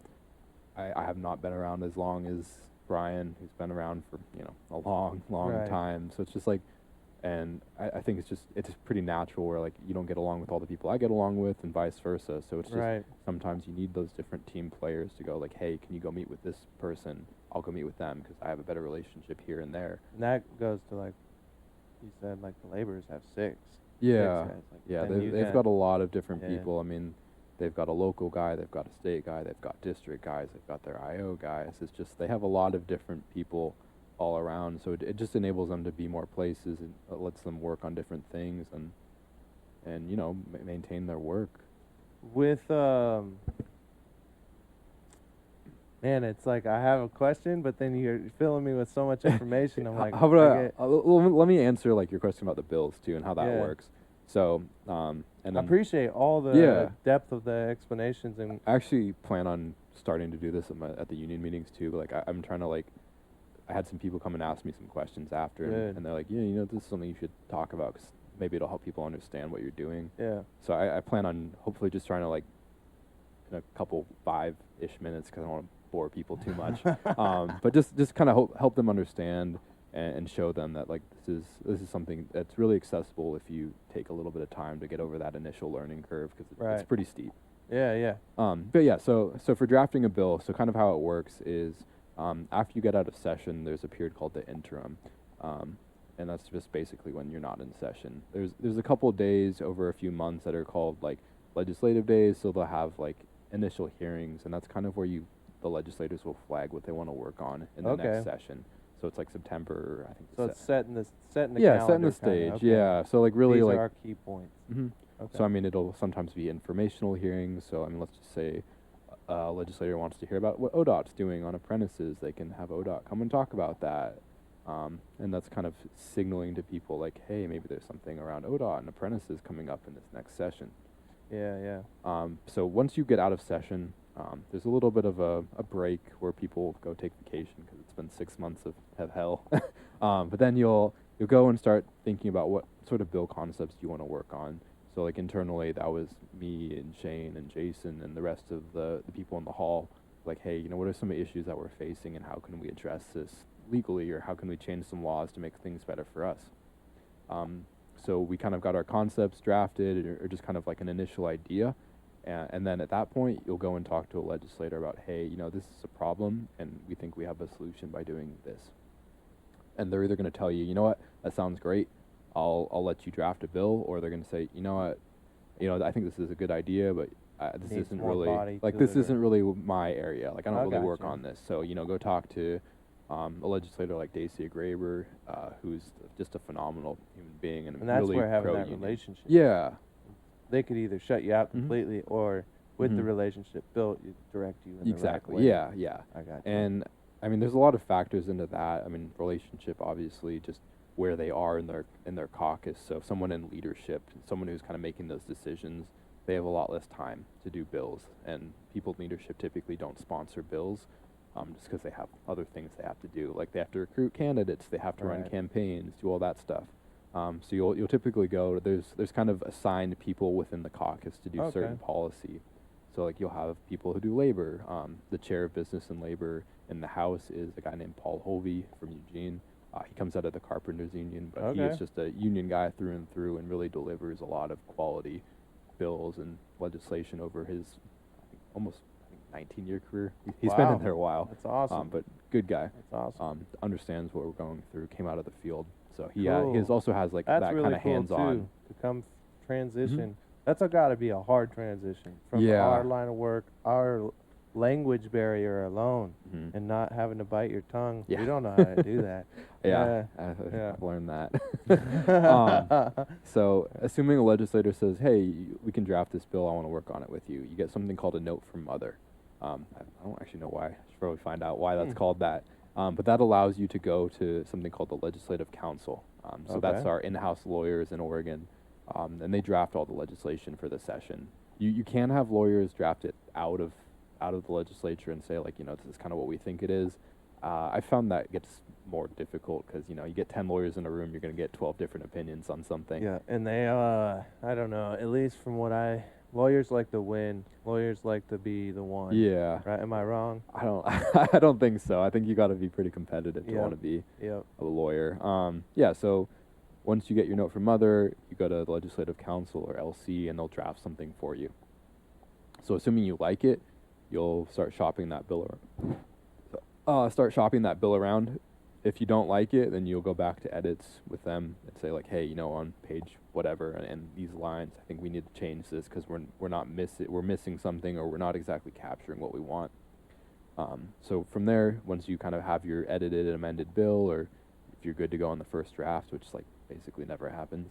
I have not been around as long as Brian, who's been around for a long time. So it's just like, and I think it's pretty natural where like you don't get along with all the people I get along with, and vice versa. So it's just sometimes you need those different team players to go like, hey, can you go meet with this person? I'll go meet with them because I have a better relationship here and there. And that goes to like you said, like the laborers have 6. Yeah, 6 guys. Like, yeah. They've got a lot of different people. I mean, they've got a local guy, they've got a state guy, they've got district guys, they've got their IO guys. It's just they have a lot of different people all around, so it just enables them to be more places, and lets them work on different things and maintain their work. With man, it's like I have a question, but then you're filling me with so much information. I'm like, how about let me answer like your question about the bills too and how that works. So and I appreciate all the depth of the explanations. And I actually plan on starting to do this at the union meetings too. Like I'm trying to like. I had some people come and ask me some questions after, and they're like, this is something you should talk about because maybe it'll help people understand what you're doing. Yeah. So I plan on hopefully just trying to like, in a couple 5-ish minutes, because I don't want to bore people too much, but just kind of help them understand and show them that like this is something that's really accessible if you take a little bit of time to get over that initial learning curve, because it's pretty steep. Yeah. But yeah, so for drafting a bill, so kind of how it works is. After you get out of session, there's a period called the interim, and that's just basically when you're not in session. There's a couple of days over a few months that are called like legislative days, so they'll have like initial hearings, and that's kind of where you the legislators will flag what they want to work on in the next session. So it's like September, I think. So it's setting the setting calendar the stage. kinda, okay. Yeah. So like really These like are our key points. Okay. So I mean, it'll sometimes be informational hearings. So I mean, let's just say a legislator wants to hear about what ODOT's doing on apprentices. They can have ODOT come and talk about that. And that's kind of signaling to people like, hey, maybe there's something around ODOT and apprentices coming up in this next session. Yeah. So once you get out of session, there's a little bit of a break where people go take vacation because it's been 6 months of hell. But then you'll go and start thinking about what sort of bill concepts you want to work on. So like internally, that was me and Shane and Jason and the rest of the people in the hall. Like, hey, what are some issues that we're facing and how can we address this legally, or how can we change some laws to make things better for us? So we kind of got our concepts drafted, or just kind of like an initial idea. And then at that point, you'll go and talk to a legislator about, hey, this is a problem, and we think we have a solution by doing this. And they're either going to tell you, you know what, that sounds great, I'll let you draft a bill, or they're going to say, you know what, I think this is a good idea, but this isn't really this isn't really my area. Like I don't really work on this. So go talk to a legislator like Dacia Graber, who's just a phenomenal human being and that's really where having that pro-union. relationship. Yeah. They could either shut you out completely, or with the relationship built, direct you in the right way. Yeah. I got you. And I mean, there's a lot of factors into that. I mean, relationship, obviously, just where they are in their caucus. So someone in leadership, someone who's kind of making those decisions, they have a lot less time to do bills. And people in leadership typically don't sponsor bills, just because they have other things they have to do. Like they have to recruit candidates, they have to run campaigns, do all that stuff. So you'll typically go, there's kind of assigned people within the caucus to do certain policy. So like you'll have people who do labor. The chair of business and labor in the House is a guy named Paul Hovey from Eugene. He comes out of the Carpenters Union, but he is just a union guy through and through, and really delivers a lot of quality bills and legislation over his almost 19-year career. He's been in there a while. That's awesome. But good guy. That's awesome. Understands what we're going through. Came out of the field, so he also has like that's that really kind of cool hands-on too, to come transition. That's got to be a hard transition from our line of work, our language barrier alone, and not having to bite your tongue. We don't know how to do that. I've learned that. So assuming a legislator says, hey, we can draft this bill, I want to work on it with you, you get something called a note from mother. I don't actually know why. I should probably find out why that's called that. But that allows you to go to something called the Legislative Council. So that's our in-house lawyers in Oregon, and they draft all the legislation for the session. You can have lawyers draft it out of the legislature and say, like, this is kind of what we think it is. I found that gets more difficult because, you get 10 lawyers in a room, you're going to get 12 different opinions on something. Yeah, and they, I don't know, at least from what lawyers like to win. Lawyers like to be the one. Yeah. Right? Am I wrong? I don't think so. I think you got to be pretty competitive to want to be a lawyer. So once you get your note from mother, you go to the Legislative Council or LC, and they'll draft something for you. So assuming you like it, you'll start shopping that bill around. If you don't like it, then you'll go back to edits with them and say, like, hey, on page whatever and these lines, I think we need to change this because we're missing something, or we're not exactly capturing what we want. So from there, once you kind of have your edited and amended bill, or if you're good to go on the first draft, which like basically never happens,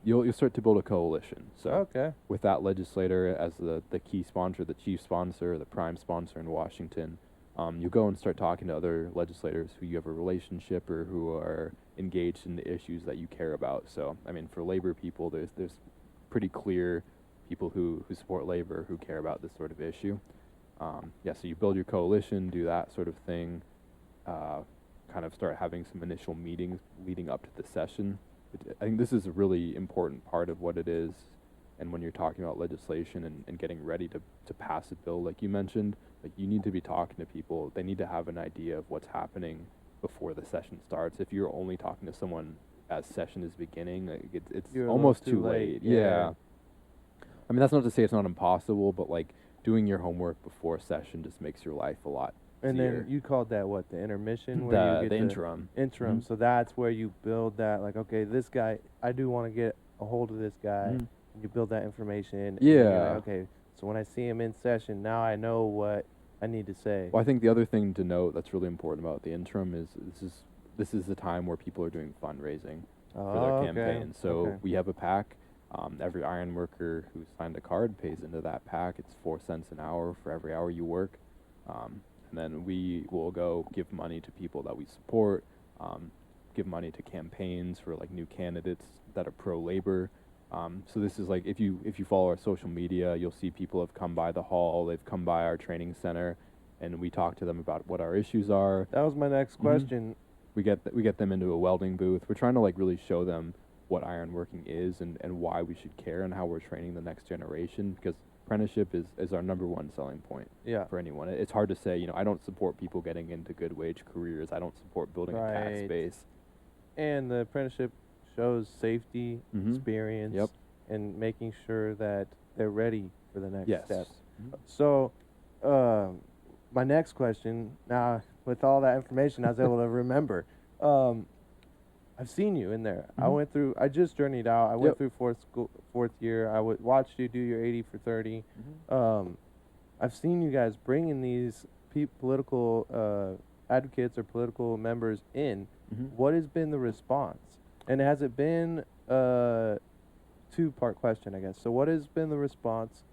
you'll start to build a coalition. So with that legislator as the key sponsor, the chief sponsor, the prime sponsor in Washington, you'll go and start talking to other legislators who you have a relationship or who are engaged in the issues that you care about. So, I mean, for labor people, there's pretty clear people who support labor, who care about this sort of issue. So you build your coalition, do that sort of thing, kind of start having some initial meetings leading up to the session. I think this is a really important part of what it is. And when you're talking about legislation and getting ready to pass a bill, like you mentioned, like you need to be talking to people. They need to have an idea of what's happening before the session starts. If you're only talking to someone as session is beginning, like it's almost too late. Yeah. I mean, that's not to say it's not impossible, but like doing your homework before session just makes your life a lot easier. And then you called that what, the intermission? Where you get the interim. Interim. So that's where you build that, like, okay, this guy, I do want to get a hold of this guy. And you build that information. And you're like, okay, so when I see him in session, now I know what I need to say. Well, I think the other thing to note that's really important about the interim is this is the time where people are doing fundraising for their campaign. So we have a PAC. Every iron worker who signed a card pays into that PAC. It's 4 cents an hour for every hour you work. And then we will go give money to people that we support, give money to campaigns for like new candidates that are pro-labor. So this is like, if you follow our social media, you'll see people have come by the hall, they've come by our training center, and we talk to them about what our issues are. That was my next question. We get them into a welding booth. We're trying to like really show them what ironworking is and why we should care and how we're training the next generation, because apprenticeship is our number one selling point for anyone. It's hard to say, I don't support people getting into good wage careers. I don't support building a tax base. And the apprenticeship shows safety, experience, and making sure that they're ready for the next step. So, my next question, now with all that information, I was able to remember. I've seen you in there. I just journeyed out. I went through fourth year. I watched you do your 80 for 30. I've seen you guys bringing these political advocates or political members in. What has been the response? And has it been a two-part question, I guess? So what has been the response,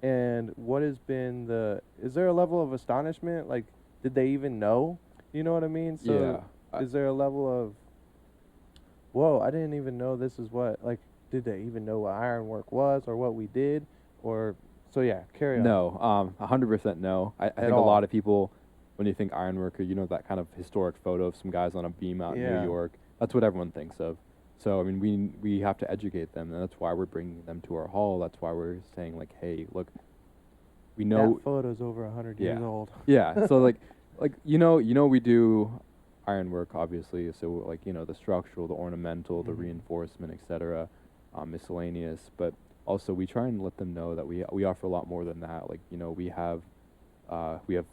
and what has been is there a level of astonishment? Like, did they even know? You know what I mean? So is there a level of, whoa, I didn't even know this is what, like, did they even know what ironwork was or what we did? Or, so yeah, carry on. No, 100% no. I think a lot of people, when you think ironworker, that kind of historic photo of some guys on a beam out in New York. That's what everyone thinks of. So, I mean, we have to educate them, and that's why we're bringing them to our hall. That's why we're saying, like, hey, look, we know... That photo's over 100 years old. Yeah, so, like, we do ironwork, obviously, so, like, the structural, the ornamental, the reinforcement, etc., miscellaneous, but also we try and let them know that we offer a lot more than that. Like, we have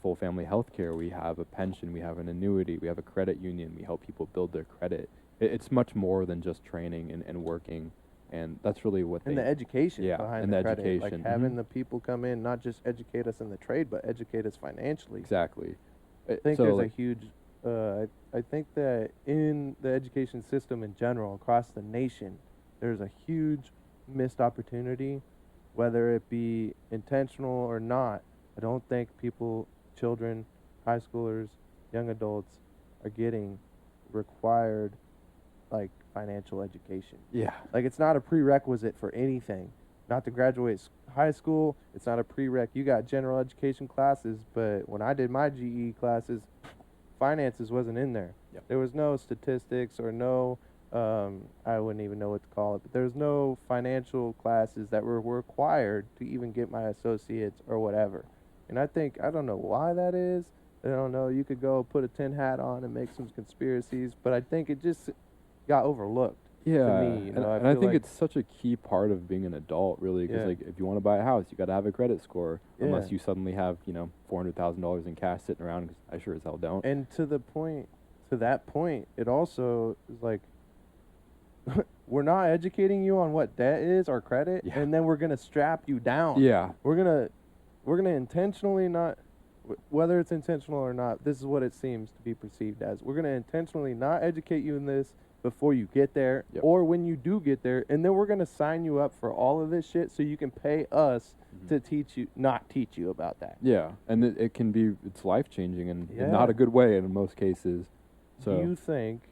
full family health care, we have a pension, we have an annuity, we have a credit union, we help people build their credit. It's much more than just training and working, and that's really what the education behind the credit, education. like having the people come in, not just educate us in the trade, but educate us financially. Exactly. I think there's a huge, I think that in the education system in general, across the nation, there's a huge missed opportunity, whether it be intentional or not. I don't think children, high schoolers, young adults are getting required, like, financial education. Yeah. Like, it's not a prerequisite for anything. Not to graduate high school, it's not a prereq. You got general education classes, but when I did my GE classes, finances wasn't in there. Yep. There was no statistics or no, I wouldn't even know what to call it, but there's no financial classes that were required to even get my associates or whatever. And I don't know why that is. I don't know, you could go put a tin hat on and make some conspiracies, but I think it just got overlooked. Yeah, to me, and I think it's such a key part of being an adult, really, because like, if you want to buy a house, you got to have a credit score, unless you suddenly have, $400,000 in cash sitting around, because I sure as hell don't. And to that point, it also is like, we're not educating you on what debt is or credit, and then we're going to strap you down. Yeah. We're going to intentionally not, whether it's intentional or not, this is what it seems to be perceived as. We're going to intentionally not educate you in this before you get there, or when you do get there, and then we're going to sign you up for all of this shit so you can pay us to not teach you about that. Yeah, and it can be, it's life-changing in not a good way in most cases. So do you think,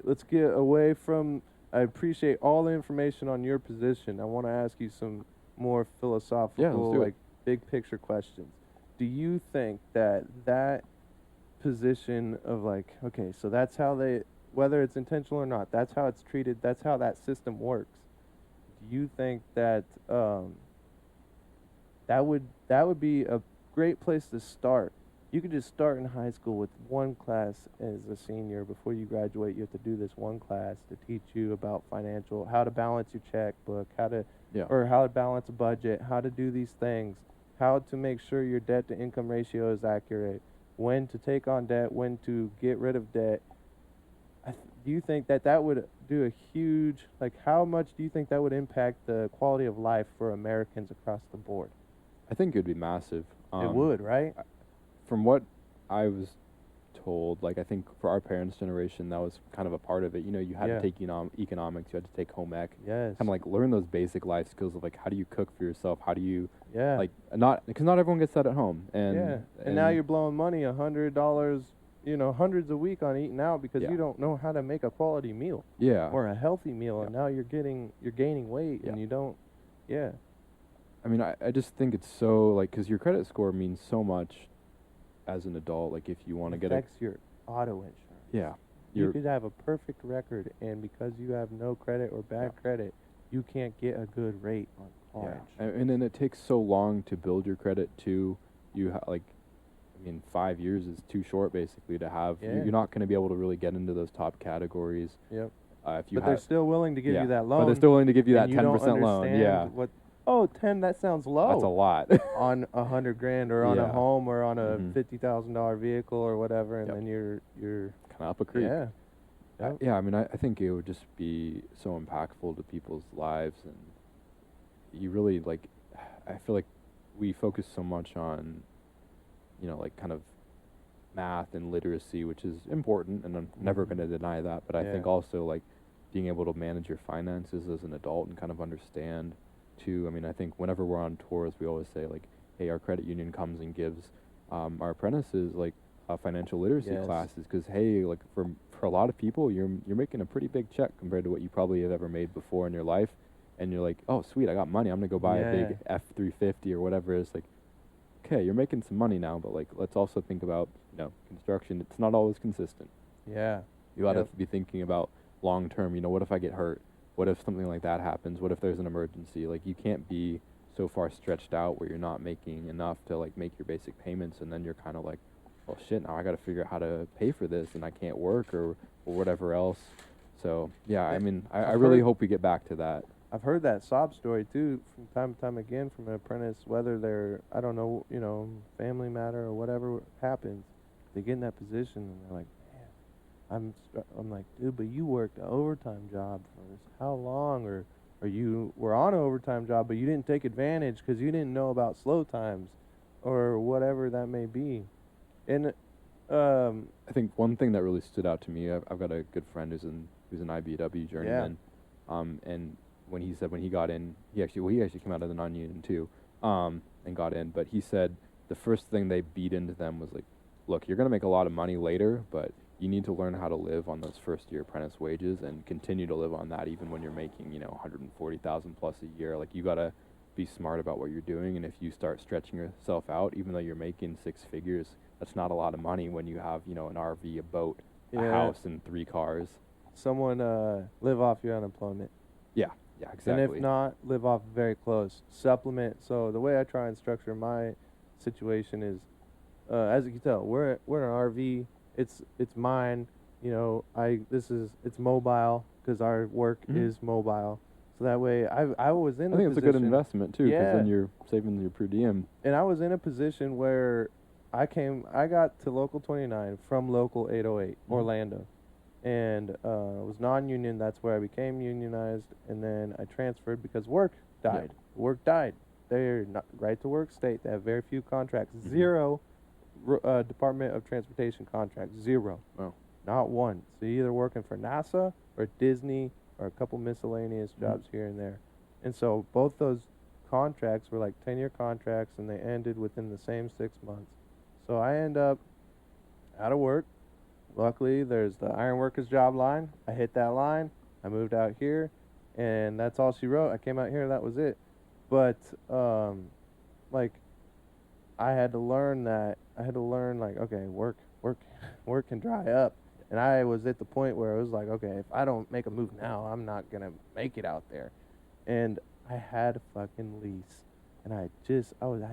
let's get away from, I appreciate all the information on your position. I want to ask you some more philosophical, big picture questions. Do you think that position of, like, okay, so that's how whether it's intentional or not, that's how it's treated, that's how that system works. Do you think that that would be a great place to start? You could just start in high school with one class as a senior. Before you graduate, you have to do this one class to teach you about how to balance your checkbook, how to balance a budget, how to do these things, how to make sure your debt to income ratio is accurate, when to take on debt, when to get rid of debt. Do you think that would do a huge, like, how much do you think that would impact the quality of life for Americans across the board? I think it would be massive. It would, right? From what I was told, like I think for our parents' generation, that was kind of a part of it. You know, you had Yeah. to take economics, you had to take home ec, Yes. kind of like learn those basic life skills of like how do you cook for yourself, how do you Yeah. like not because not everyone gets that at home, and Yeah. And now you're blowing money, $100, hundreds a week on eating out because Yeah. you don't know how to make a quality meal yeah. or a healthy meal, Yeah. and now you're gaining weight, Yeah. and you don't. Yeah. I mean, I just think it's so like because your credit score means so much as an adult. Like if you want to get affects your auto insurance. yeah, You could have a perfect record, and because you have no credit or bad credit, you can't get a good rate on college. And then it takes so long to build your credit too. Like, I mean, 5 years is too short basically to have. Yeah. You're not going to be able to really get into those top categories. Yep. If you But they're still willing to give you that loan. But they're still willing to give you that and you don't 10% loan. understand Yeah. What? Oh, 10. That sounds low. That's a lot. On $100 grand or on a Yeah. home or on a Mhm. $50,000 vehicle or whatever, and Yep. then you're kind of up a creek. yeah. Yep. Yeah, I mean, I think it would just be so impactful to people's lives, and you really like. I feel like we focus so much on, like kind of math and literacy, which is important, and I'm never going to deny that. But I think also like being able to manage your finances as an adult and kind of understand too. I mean, I think whenever we're on tours, we always say like, hey, our credit union comes and gives our apprentices like financial literacy classes, because hey, like for a lot of people, you're making a pretty big check compared to what you probably have ever made before in your life, and you're like, oh sweet, I got money, I'm gonna go buy a big F-350 or whatever. It's like, okay, you're making some money now, but like let's also think about construction. It's not always consistent. Yeah. You got to be thinking about long term. What if I get hurt? What if something like that happens? What if there's an emergency? Like you can't be so far stretched out where you're not making enough to like make your basic payments, and then you're kind of like, well shit, now I got to figure out how to pay for this, and I can't work or whatever else. So yeah, I mean, I really hope we get back to that. I've heard that sob story too from time to time again from an apprentice, whether they're, I don't know, family matter or whatever happens, they get in that position and they're like, man, I'm like, dude, but you worked an overtime job for this, how long, or you were on an overtime job, but you didn't take advantage because you didn't know about slow times, or whatever that may be. And I think one thing that really stood out to me, I've got a good friend who's an IBW journeyman, and when he got in, he actually came out of the non-union too, and got in, but he said the first thing they beat into them was like, look, you're going to make a lot of money later, but you need to learn how to live on those first year apprentice wages and continue to live on that even when you're making, 140,000 plus a year. Like you got to be smart about what you're doing, and if you start stretching yourself out, even though you're making six figures, that's not a lot of money when you have, an RV, a boat, a house, and 3 cars. Someone live off your unemployment. Yeah, exactly. And if not, live off very close. Supplement. So the way I try and structure my situation is, as you can tell, we're in an RV. It's mine. It's mobile because our work is mobile. So that way, I was in. I think it's a good investment too, because then you're saving your per diem. And I was in a position where I got to Local 29 from Local 808, Orlando, and it was non-union. That's where I became unionized, and then I transferred because work died. Work died. They're not right to work state. They have very few contracts. Zero Department of Transportation contracts. Zero. Oh. Not one. So you're either working for NASA or Disney or a couple miscellaneous jobs here and there. And so both those contracts were like 10-year contracts, and they ended within the same 6 months. So I end up out of work. Luckily, there's the Ironworkers job line. I hit that line. I moved out here, and that's all she wrote. I came out here, that was it. But, I had to learn like, okay, work can dry up. And I was at the point where it was like, okay, if I don't make a move now, I'm not going to make it out there. And I had a fucking lease. And I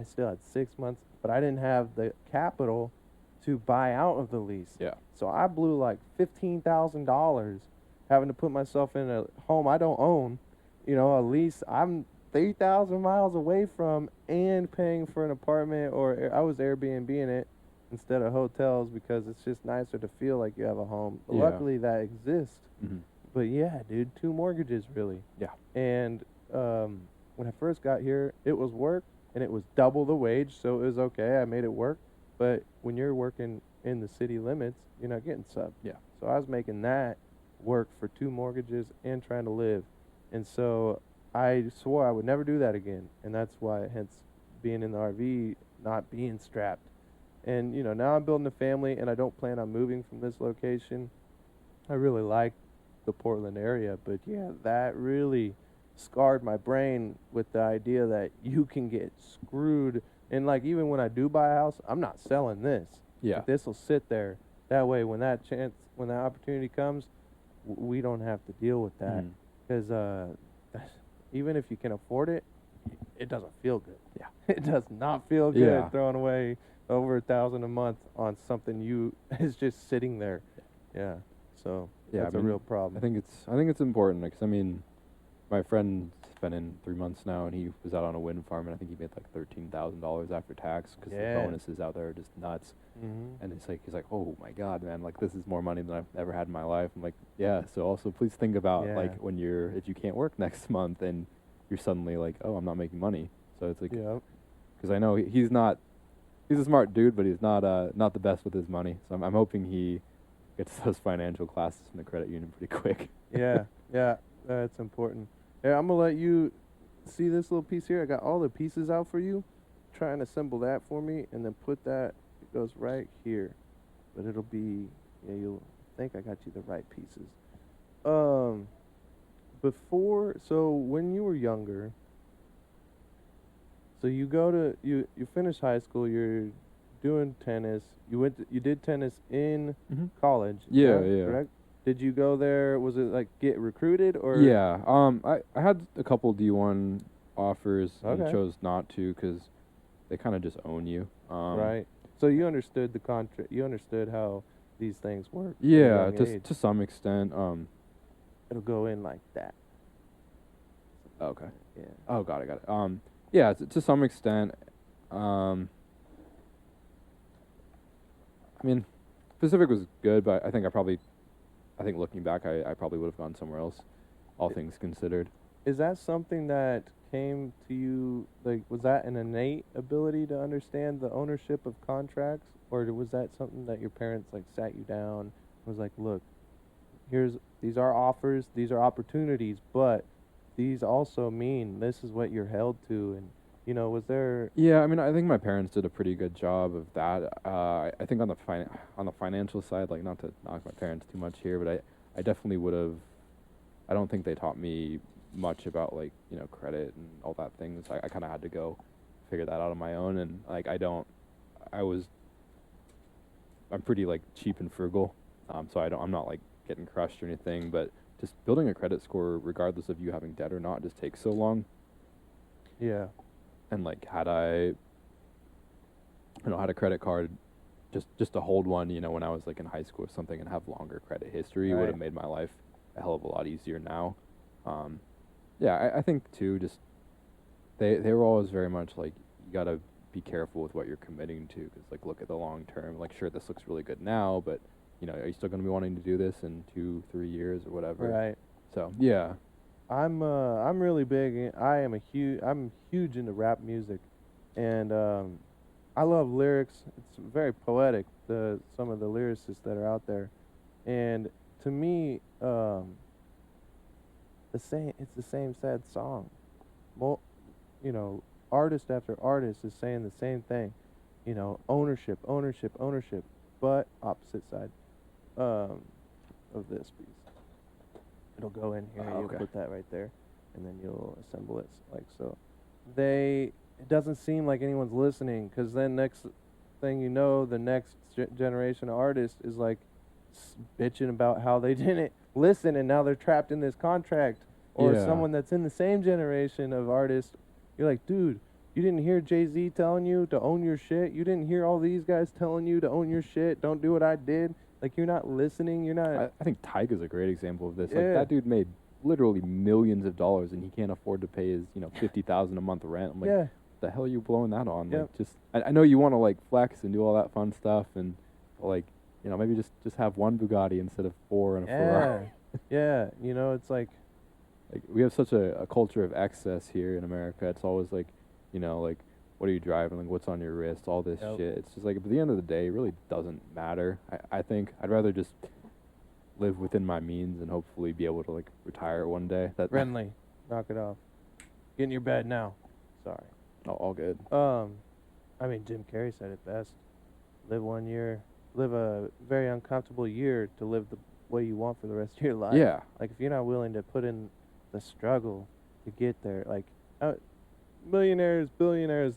still had 6 months, but I didn't have the capital to buy out of the lease. Yeah. So I blew like $15,000 having to put myself in a home I don't own, a lease I'm 3,000 miles away from, and paying for an apartment, or I was Airbnb-ing it instead of hotels because it's just nicer to feel like you have a home. But luckily that exists. But yeah, dude, 2 mortgages really. Yeah. And when I first got here, it was work, and it was double the wage, so it was okay. I made it work. But when you're working in the city limits, you're not getting sub. Yeah. So I was making that work for 2 mortgages and trying to live. And so I swore I would never do that again. And that's why, hence, being in the RV, not being strapped. And, now I'm building a family, and I don't plan on moving from this location. I really like the Portland area, but yeah, that really scarred my brain with the idea that you can get screwed. And like, even when I do buy a house, I'm not selling this. Yeah. This will sit there. That way, when that opportunity comes, we don't have to deal with that. Because even if you can afford it, it doesn't feel good. Yeah. It does not feel good Yeah. throwing away over $1,000 a month on something is just sitting there. Yeah. So Yeah, that's a real problem. I think it's important because my friend's been in 3 months now, and he was out on a wind farm, and I think he made like $13,000 after tax because the bonuses out there are just nuts. And he's like, oh my God, man, like this is more money than I've ever had in my life. I'm like, yeah. So also please think about like if you can't work next month and you're suddenly like, oh, I'm not making money. So it's like, because I know he's a smart dude, but he's not the best with his money. So I'm hoping he gets those financial classes from the credit union pretty quick. Yeah, that's important. Yeah, I'm gonna let you see this little piece here. I got all the pieces out for you. Try and assemble that for me, and then put that. It goes right here, but it'll be you'll think I got you the right pieces. So when you were younger, so you finish high school, you're doing tennis. You did tennis in college. Yeah. Correct? Did you go there? Was it like get recruited or? Yeah. I had a couple D1 offers and chose not to because they kind of just own you. Right. So you understood the contract. You understood how these things work. Yeah, to some extent. It'll go in like that. Okay. Yeah. Oh, got it. Yeah, to some extent. I mean, Pacific was good, but I think looking back, I probably would have gone somewhere else, all things considered. Is that something that came to you, like, was that an innate ability to understand the ownership of contracts? Or was that something that your parents, like, sat you down and was like, look, these are offers, these are opportunities, but these also mean this is what you're held to, and was there? Yeah, I mean, I think my parents did a pretty good job of that. I think on the financial side, like, not to knock my parents too much here, but I definitely would have. I don't think they taught me much about like credit and all that things. I kind of had to go figure that out on my own, and like I'm pretty like cheap and frugal, so I'm not like getting crushed or anything, but just building a credit score, regardless of you having debt or not, just takes so long. Yeah. And like had I had a credit card just to hold one, when I was like in high school or something and have longer credit history, would have made my life a hell of a lot easier now. Yeah, I think too, just they were always very much like, you gotta be careful with what you're committing to, because like, look at the long term. Like, sure, this looks really good now, but are you still gonna be wanting to do this in 2-3 years or whatever? Right. So yeah. I'm really big. I'm huge into rap music, and I love lyrics. It's very poetic. Some of the lyricists that are out there, and to me, it's the same sad song. Artist after artist is saying the same thing. Ownership, but opposite side of this piece. It'll go in here. You'll put that right there, and then you'll assemble it like so. It doesn't seem like anyone's listening, because then next thing you know, the next generation of artists is like bitching about how they didn't listen, and now they're trapped in this contract. Or someone that's in the same generation of artists, you're like, dude, you didn't hear Jay-Z telling you to own your shit? You didn't hear all these guys telling you to own your shit? Don't do what I did? Like, you're not listening. You're not. I think Tyga's a great example of this. Like, that dude made literally millions of dollars, and he can't afford to pay his $50,000 a month rent. I'm like, what the hell are you blowing that on? Like, just I know you want to like flex and do all that fun stuff, and like maybe just have one Bugatti instead of 4 and a Ferrari. Yeah, it's like we have such a culture of excess here in America. It's always like, like what are you driving, like what's on your wrist, all this Yep. shit. It's just like, at the end of the day, it really doesn't matter. I think I'd rather just live within my means and hopefully be able to like retire one day. That Renly, knock it off. Get in your bed now. Sorry. all good. I mean, Jim Carrey said it best. Live a very uncomfortable year to live the way you want for the rest of your life. Yeah. Like, if you're not willing to put in the struggle to get there, like, millionaires, billionaires,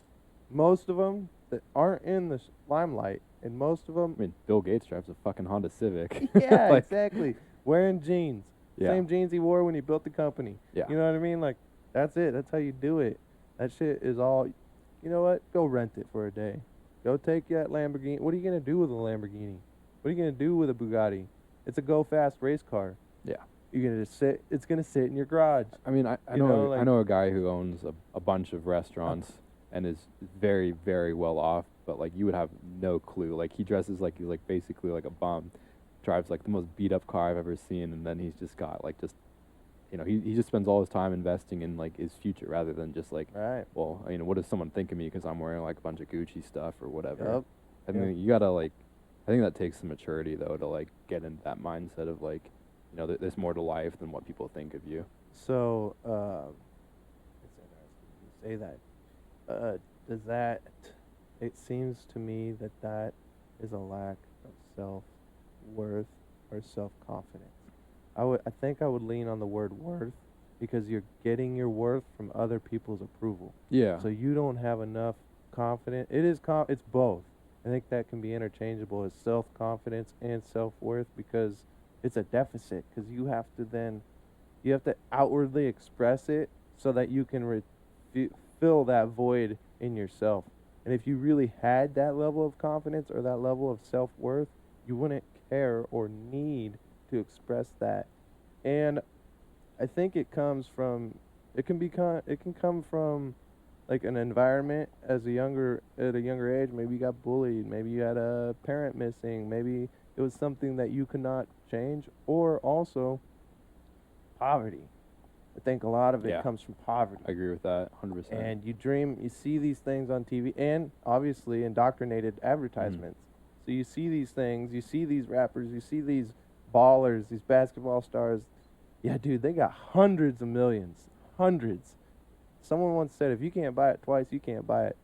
most of them that aren't in the limelight, and most of them, I mean, Bill Gates drives a fucking Honda Civic. yeah, Like, exactly, wearing jeans, Yeah. same jeans he wore when he built the company. Yeah. You know what I mean? Like, that's it. That's how you do it. That shit is all. You know what? Go rent it for a day. Go take that Lamborghini. What are you gonna do with a Lamborghini? What are you gonna do with a Bugatti? It's a go fast race car. Yeah. You're gonna just sit. It's gonna sit in your garage. I mean, I You know, I like- know a guy who owns a bunch of restaurants and is very, very well off, but like you would have no clue. Like, he dresses like he's like basically like a bum, drives like the most beat up car I've ever seen, and then he's just got like just, you know, he just spends all his time investing in like his future rather than just like, Right. well, you know, what does someone think of me because I'm wearing like a bunch of Gucci stuff or whatever. Yup. I think you gotta like, I think that takes some maturity though to like get into that mindset of like, you know, there's more to life than what people think of you. So, it's interesting you say that. Does that? It seems to me that that is a lack of self-worth or self-confidence. I think I would lean on the word worth, because you're getting your worth from other people's approval. Yeah. So you don't have enough confidence. It's both. I think that can be interchangeable as self-confidence and self-worth, because it's a deficit, because you have to outwardly express it so that you can fill that void in yourself. And if you really had that level of confidence or that level of self-worth, you wouldn't care or need to express that. And I think it can come from like an environment at a younger age. Maybe you got bullied, maybe you had a parent missing, maybe it was something that you could not change, or also poverty. I think a lot of it Yeah. comes from poverty. I agree with that 100%. And you see these things on TV, and obviously indoctrinated advertisements. So you see these things, you see these rappers, you see these ballers, these basketball stars. Yeah, dude, they got hundreds of millions, hundreds. Someone once said, if you can't buy it twice, you can't buy it.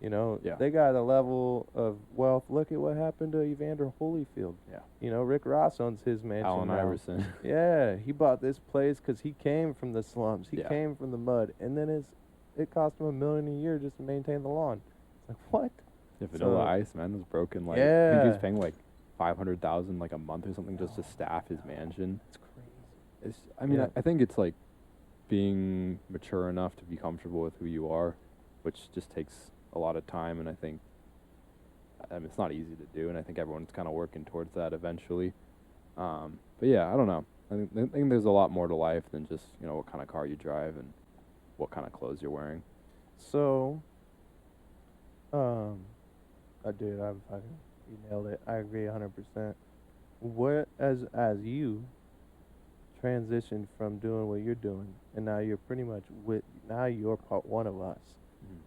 You know, Yeah. they got a level of wealth. Look at what happened to Evander Holyfield. Yeah. You know, Rick Ross owns his mansion Allen now. Iverson. Yeah, he bought this place because he came from the slums. He Yeah. came from the mud, and then it cost him $1 million a year just to maintain the lawn. It's like, what? Yeah, Vanilla So- Ice, man, was broken. Like, I think he was Yeah. paying like $500,000 like a month or something just to staff his mansion. It's crazy. It's, I mean, Yeah. I think it's like being mature enough to be comfortable with who you are, which just takes a lot of time, and I mean, it's not easy to do, and I think everyone's kind of working towards that eventually. But yeah, I don't know. I think there's a lot more to life than just, you know, what kind of car you drive and what kind of clothes you're wearing. So, dude, you nailed it. I agree 100%. What, as you transitioned from doing what you're doing, and now you're pretty much now you're part one of us.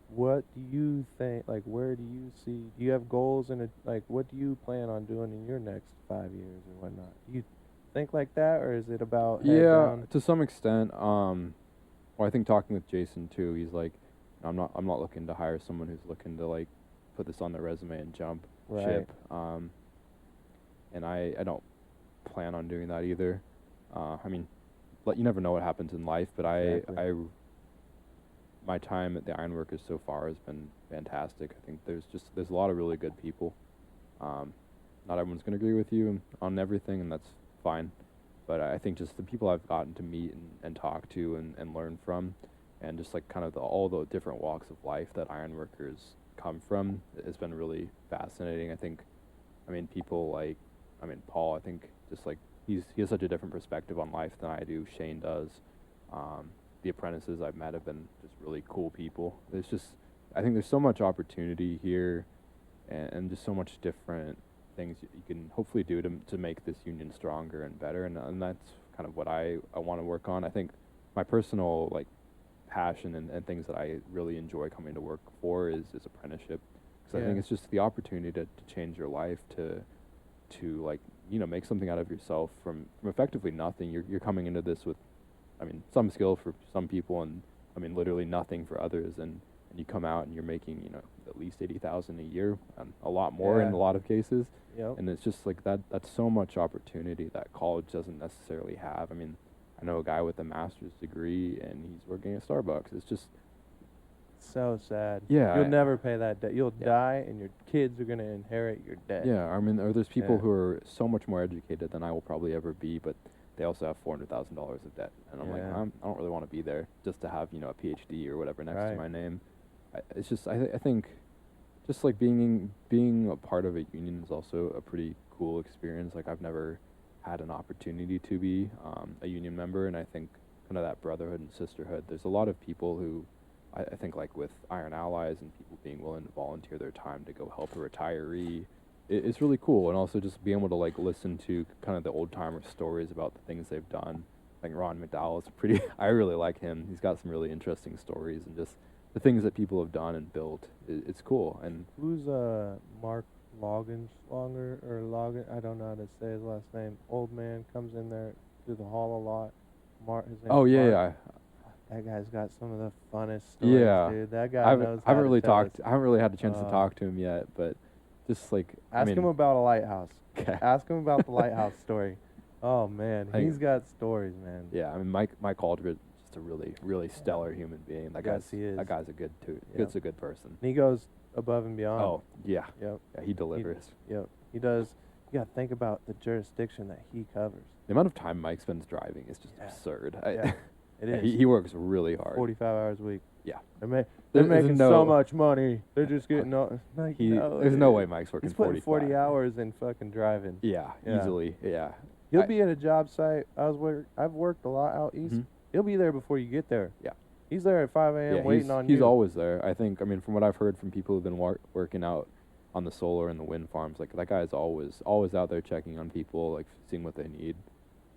What do you think, like, where do you see, do you have goals like, what do you plan on doing in your next 5 years or whatnot? Do you think like that, or is it about head Yeah, down? to some extent. Well, I think talking with Jason too, he's like, I'm not looking to hire someone who's looking to like put this on their resume and jump Right. ship. And I don't plan on doing that either. I mean, you never know what happens in life, but Exactly. my time at the Ironworkers so far has been fantastic. I think there's a lot of really good people. Not everyone's going to agree with you on everything, and that's fine. But I think just the people I've gotten to meet and talk to and learn from, and just like kind of all the different walks of life that Ironworkers come from, has been really fascinating. I mean, people like, Paul, I think just like he has such a different perspective on life than I do. Shane does. The apprentices I've met have been just really cool people. I think there's so much opportunity here, and just so much different things you can hopefully do to make this union stronger and better, and that's kind of what I want to work on. I think my personal like passion and things that I really enjoy coming to work for is apprenticeship, because I think Yeah. it's just the opportunity to change your life, to like, you know, make something out of yourself from effectively nothing. You're coming into this with, I mean, some skill for some people, and I mean literally nothing for others, and you come out and you're making, you know, at least 80,000 a year, and a lot more in Yeah. a lot of cases. Yep. And it's just like that's so much opportunity that college doesn't necessarily have. I mean, I know a guy with a master's degree and he's working at Starbucks. It's just, So sad. yeah, You'll never pay that debt. You'll Yeah. die, and your kids are gonna inherit your debt. yeah. I mean, or there's people Yeah. who are so much more educated than I will probably ever be, but they also have $400,000 of debt, and I'm like, Yeah. I don't really want to be there just to have, you know, a PhD or whatever next to Right. my name. It's just I think just like being a part of a union is also a pretty cool experience. Like, I've never had an opportunity to be a union member, and I think kind of that brotherhood and sisterhood. There's a lot of people who I think, like with Iron Allies and people being willing to volunteer their time to go help a retiree, it's really cool. And also just being able to like listen to kind of the old timer stories about the things they've done. Like Ron McDowell is pretty, I really like him. He's got some really interesting stories, and just the things that people have done and built. It's cool. And Who's Mark Logan? I don't know how to say his last name. Old man comes in there to the hall a lot. His name's oh yeah, Mark. yeah. That guy's got some of the funnest stories, Yeah, dude. That guy I knows haven't how to really tell talked. I haven't really had a chance to Uh, talk to him yet, but just like I Ask mean, him about a lighthouse. okay. Ask him about the lighthouse story. Oh man, I- he's got stories, man. Yeah, I mean, Mike Aldridge is just a really stellar human being. Yes, he is. That guy's a good too. Yep. He's a good person. And he goes above and beyond. Oh yeah, Yep. yeah, he delivers. Yep. He does. You got to think about the jurisdiction that he covers. The amount of time Mike spends driving is just Yeah. absurd. Yeah. It Yeah, is. he works really hard. 45 hours a week. Yeah. They're There's making no- so much money. They're just getting like, There's no dude. way Mike's working He's putting 40 45. hours in fucking driving. Yeah, Yeah. easily. Yeah. He'll I- be at a job site. I've worked a lot out east. Mhm. He'll be there before you get there. Yeah. He's there at 5 a.m. Yeah, waiting on he's you. always there. I think. I mean, from what I've heard from people who've been working out on the solar and the wind farms, like that guy's always out there checking on people, like seeing what they need.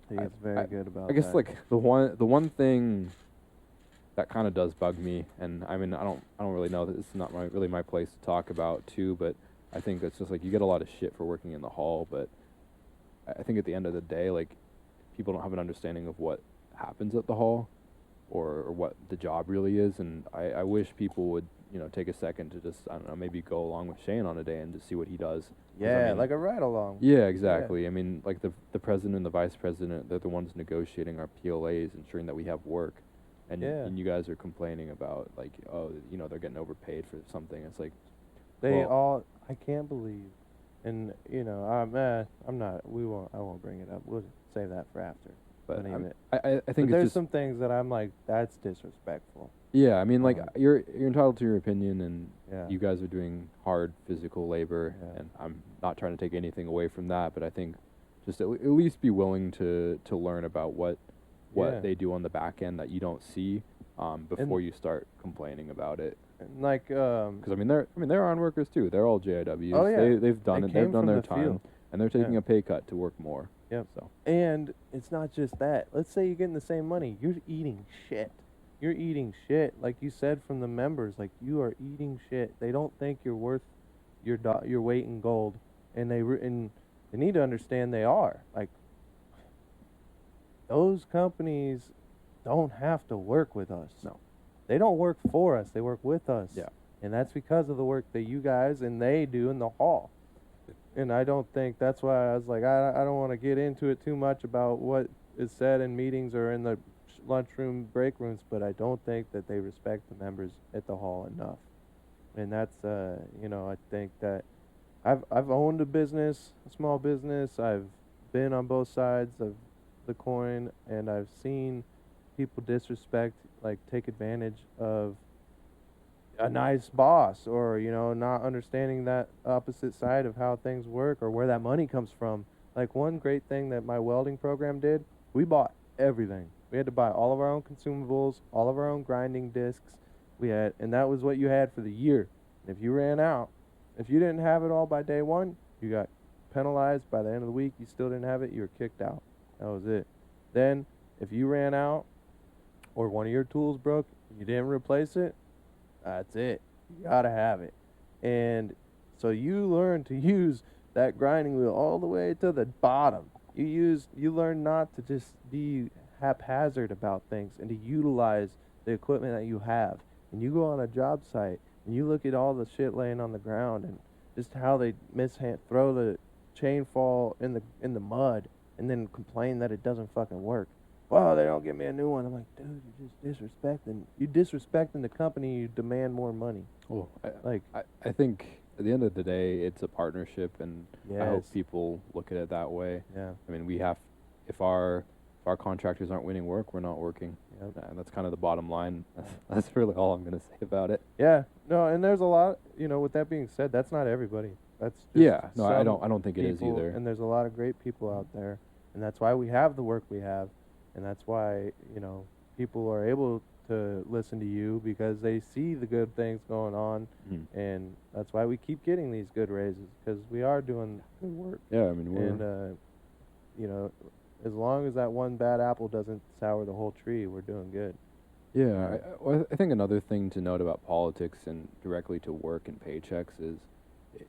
He's very good about I guess that. like the one thing that kind of does bug me, and I mean I don't really know, that it's not really my place to talk about too, but I think it's just like you get a lot of shit for working in the hall, but I think at the end of the day, like, people don't have an understanding of what happens at the hall, or what the job really is, and I wish people would, you know, take a second to just, I don't know, maybe go along with Shane on a day and just see what he does. 'Cause, yeah, I mean, like a ride along. yeah, exactly. I mean, like the president and the vice president, they're the ones negotiating our PLAs, ensuring that we have work. And, Yeah. and you guys are complaining about, like, oh, you know, they're getting overpaid for something. It's like, I can't believe, and you know, I'm not. I won't bring it up. We'll save that for after. but Don't even- I But think it's there's just, some things that I'm like, that's disrespectful. yeah, I mean, like, Um, you're entitled to your opinion, and Yeah. you guys are doing hard physical labor, Yeah. and I'm not trying to take anything away from that, but I think just at least be willing to learn about what Yeah. they do on the back end that you don't see, before you start complaining about it. And like, Because I mean, they're on workers too. They're all JIWs. Oh, yeah. They've done They it. They've came done from their the time, field. and they're taking Yeah. a pay cut to work more. Yep. So and it's not just that. Let's say you're getting the same money. You're eating shit. You're eating shit, like you said, from the members. Like, you are eating shit. They don't think you're worth your weight in gold, and they need to understand they are. Like, those companies don't have to work with us. No. They don't work for us. They work with us. Yeah. And that's because of the work that you guys and they do in the hall. And I don't think, that's why I was like, I don't want to get into it too much about what is said in meetings or in the lunchroom break rooms, but I don't think that they respect the members at the hall enough. And that's, you know, I think that I've owned a business, a small business. I've been on both sides of the coin, and I've seen people disrespect, like, take advantage of a nice boss, or, you know, not understanding that opposite side of how things work or where that money comes from. Like, one great thing that my welding program did, we bought everything. We had to buy all of our own consumables, all of our own grinding discs. And that was what you had for the year. And if you ran out, if you didn't have it all by day one, you got penalized. By the end of the week, you still didn't have it, you were kicked out. That was it. Then, if you ran out or one of your tools broke, you didn't replace it, that's it. You gotta have it. And so you learn to use that grinding wheel all the way to the bottom. You learn not to just be haphazard about things and to utilize the equipment that you have. And you go on a job site and you look at all the shit laying on the ground and just how they throw the chain fall in the mud and then complain that it doesn't fucking work. Well, they don't give me a new one. I'm like, dude, you're just disrespecting the company. You demand more money. Well, Like, I think at the end of the day, it's a partnership, and I hope Yes. people look at it that way. Yeah. I mean, if our contractors aren't winning work, we're not working. Yep. And that's kind of the bottom line. That's really all I'm going to say about it. Yeah. No, and there's a lot. With that being said, that's not everybody. That's just Yeah. No, I some don't think it is people, either. And there's a lot of great people out there, and that's why we have the work we have, and that's why people are able to listen to you because they see the good things going on, and that's why we keep getting these good raises because we are doing good work. Yeah, I mean, As long as that one bad apple doesn't sour the whole tree, we're doing good. Yeah, I think another thing to note about politics and directly to work and paychecks is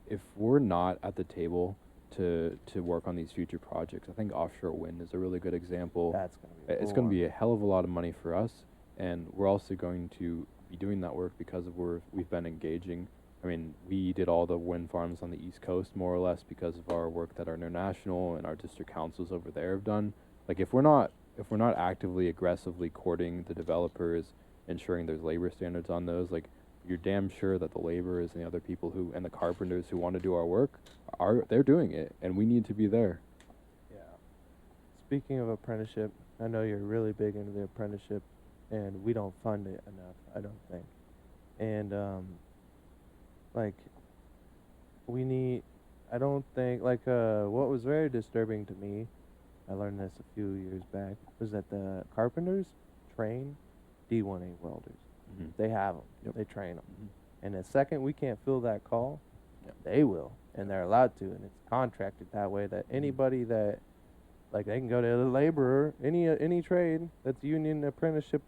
if we're not at the table to work on these future projects, I think offshore wind is a really good example. That's gonna be. It's going to be a hell of a lot of money for us, and we're also going to be doing that work because of we've been engaging. I mean, we did all the wind farms on the East Coast more or less because of our work that our international and our district councils over there have done. Like if we're not actively aggressively courting the developers, ensuring there's labor standards on those, like you're damn sure that the laborers and the other people and the carpenters who want to do our work they're doing it, and we need to be there. Yeah. Speaking of apprenticeship, I know you're really big into the apprenticeship, and we don't fund it enough, I don't think. And I don't think what was very disturbing to me, I learned this a few years back, was that the carpenters train D1A welders. Mm-hmm. They have them. Yep. They train them. Mm-hmm. And the second we can't fill that call, they will, and they're allowed to, and it's contracted that way that anybody that, they can go to a laborer, any trade that's union apprenticeship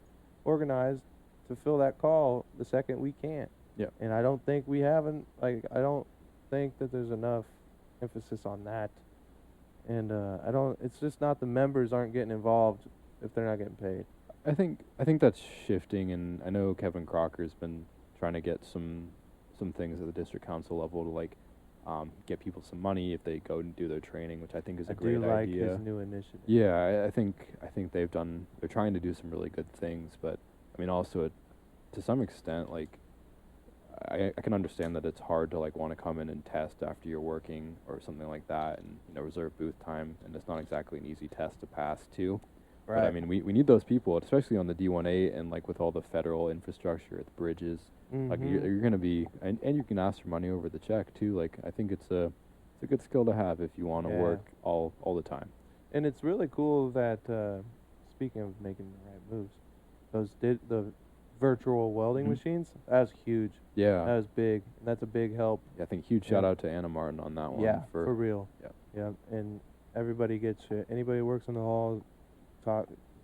organized to fill that call the second we can't. Yeah. And I don't think I don't think that there's enough emphasis on that. And it's just not the members aren't getting involved if they're not getting paid. I think that's shifting, and I know Kevin Crocker's been trying to get some things at the district council level to get people some money if they go and do their training, which I think is a great idea. I do like his new initiative. Yeah, I think they're trying to do some really good things, but I mean also to some extent, I can understand that it's hard to want to come in and test after you're working or something like that, and reserve booth time, and it's not exactly an easy test to pass too. Right. But I mean, we need those people, especially on the D1A and with all the federal infrastructure at the bridges. Mm-hmm. You're gonna be, and you can ask for money over the check too. I think it's a good skill to have if you want to work all the time. And it's really cool that speaking of making the right moves, the virtual welding machines, that was huge. Yeah, That was big. That's a big help. I think huge shout out to Anna Martin on that one. Yeah, for real. Yeah. Yeah, and everybody gets shit. Anybody who works in the hall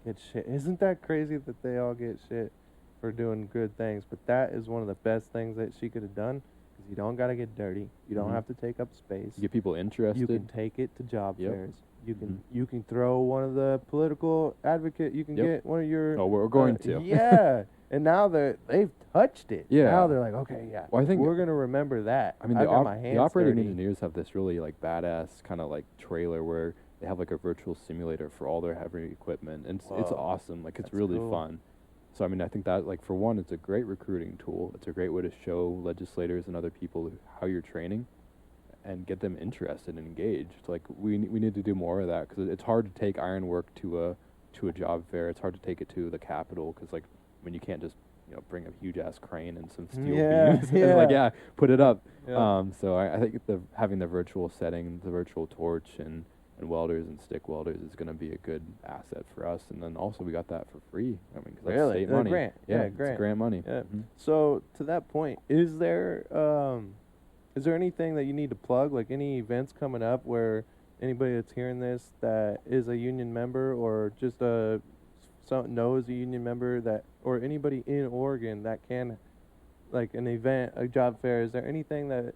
gets shit. Isn't that crazy that they all get shit for doing good things? But that is one of the best things that she could have done, because you don't got to get dirty. You don't have to take up space. You get people interested. You can take it to job Yep. fairs. You can throw one of the political advocate. You can get one of your. Oh, we're going to. Yeah, and now they've touched it. Yeah. Now they're like, okay, yeah. Well, I think we're gonna remember that. I mean, I the got my hands operating dirty. engineers have this really badass kind of trailer where they have a virtual simulator for all their heavy equipment, and it's awesome. It's That's really cool. fun. So I mean, I think that for one, it's a great recruiting tool. It's a great way to show legislators and other people how you're training, and get them interested and engaged. We need to do more of that, because it's hard to take ironwork to a job fair. It's hard to take it to the Capitol, because you can't just bring a huge ass crane and some steel beams and put it up. Yeah. So I think having the virtual setting, the virtual torch, and welders and stick welders is going to be a good asset for us. And then also we got that for free. I mean, 'cause that's state money. Grant. It's grant. grant money. Yeah. Mm-hmm. So to that point, is there anything that you need to plug, any events coming up where anybody that's hearing this that is a union member or just a knows a union member that, or anybody in Oregon that can, like an event, a job fair, is there anything that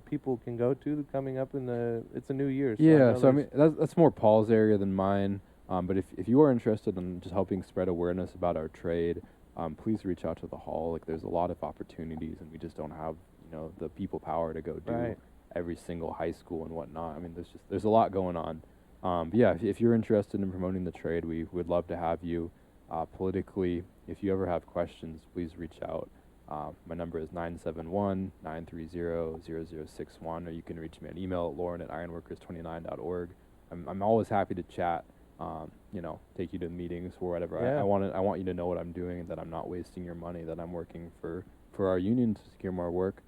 people can go to coming up in it's a new year? So Yeah, so I mean that's more Paul's area than mine. But if you are interested in just helping spread awareness about our trade, please reach out to the hall. Like there's a lot of opportunities, and we just don't have the people power to go do Right. every single high school and whatnot. I mean there's a lot going on. But yeah, if you're interested in promoting the trade, we would love to have you. Politically, if you ever have questions, please reach out. My number is 971-930-0061, or you can reach me on email at Lorne@ironworkers29.org. I'm always happy to chat. Take you to meetings or whatever. Yeah. I want you to know what I'm doing, and that I'm not wasting your money, that I'm working for our union to secure more work.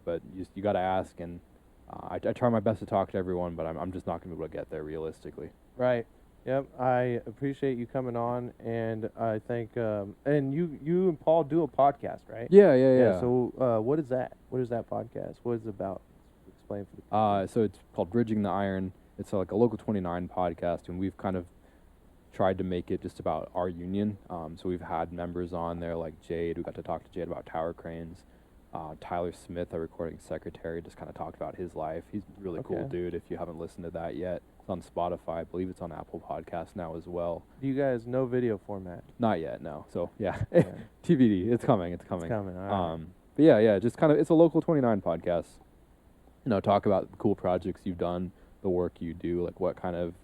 But you got to ask, and I try my best to talk to everyone, but I'm just not going to be able to get there realistically. Right. Yep. I appreciate you coming on, and I think and you and Paul do a podcast, right? Yeah. So what is that? What is that podcast? What is it about? Explain for the people. So it's called Bridging the Iron. It's like a Local 29 podcast, and we've kind of tried to make it just about our union. So we've had members on there like Jade. We got to talk to Jade about tower cranes. Tyler Smith, our recording secretary, just kind of talked about his life. He's a really cool dude. If you haven't listened to that yet, it's on Spotify. I believe it's on Apple Podcasts now as well. Do you guys know video format? Not yet, no. So yeah, TBD. It's coming. It's coming. All right. But yeah. Just kind of, it's a Local 29 podcast. Talk about the cool projects you've done, the work you do, like what kind of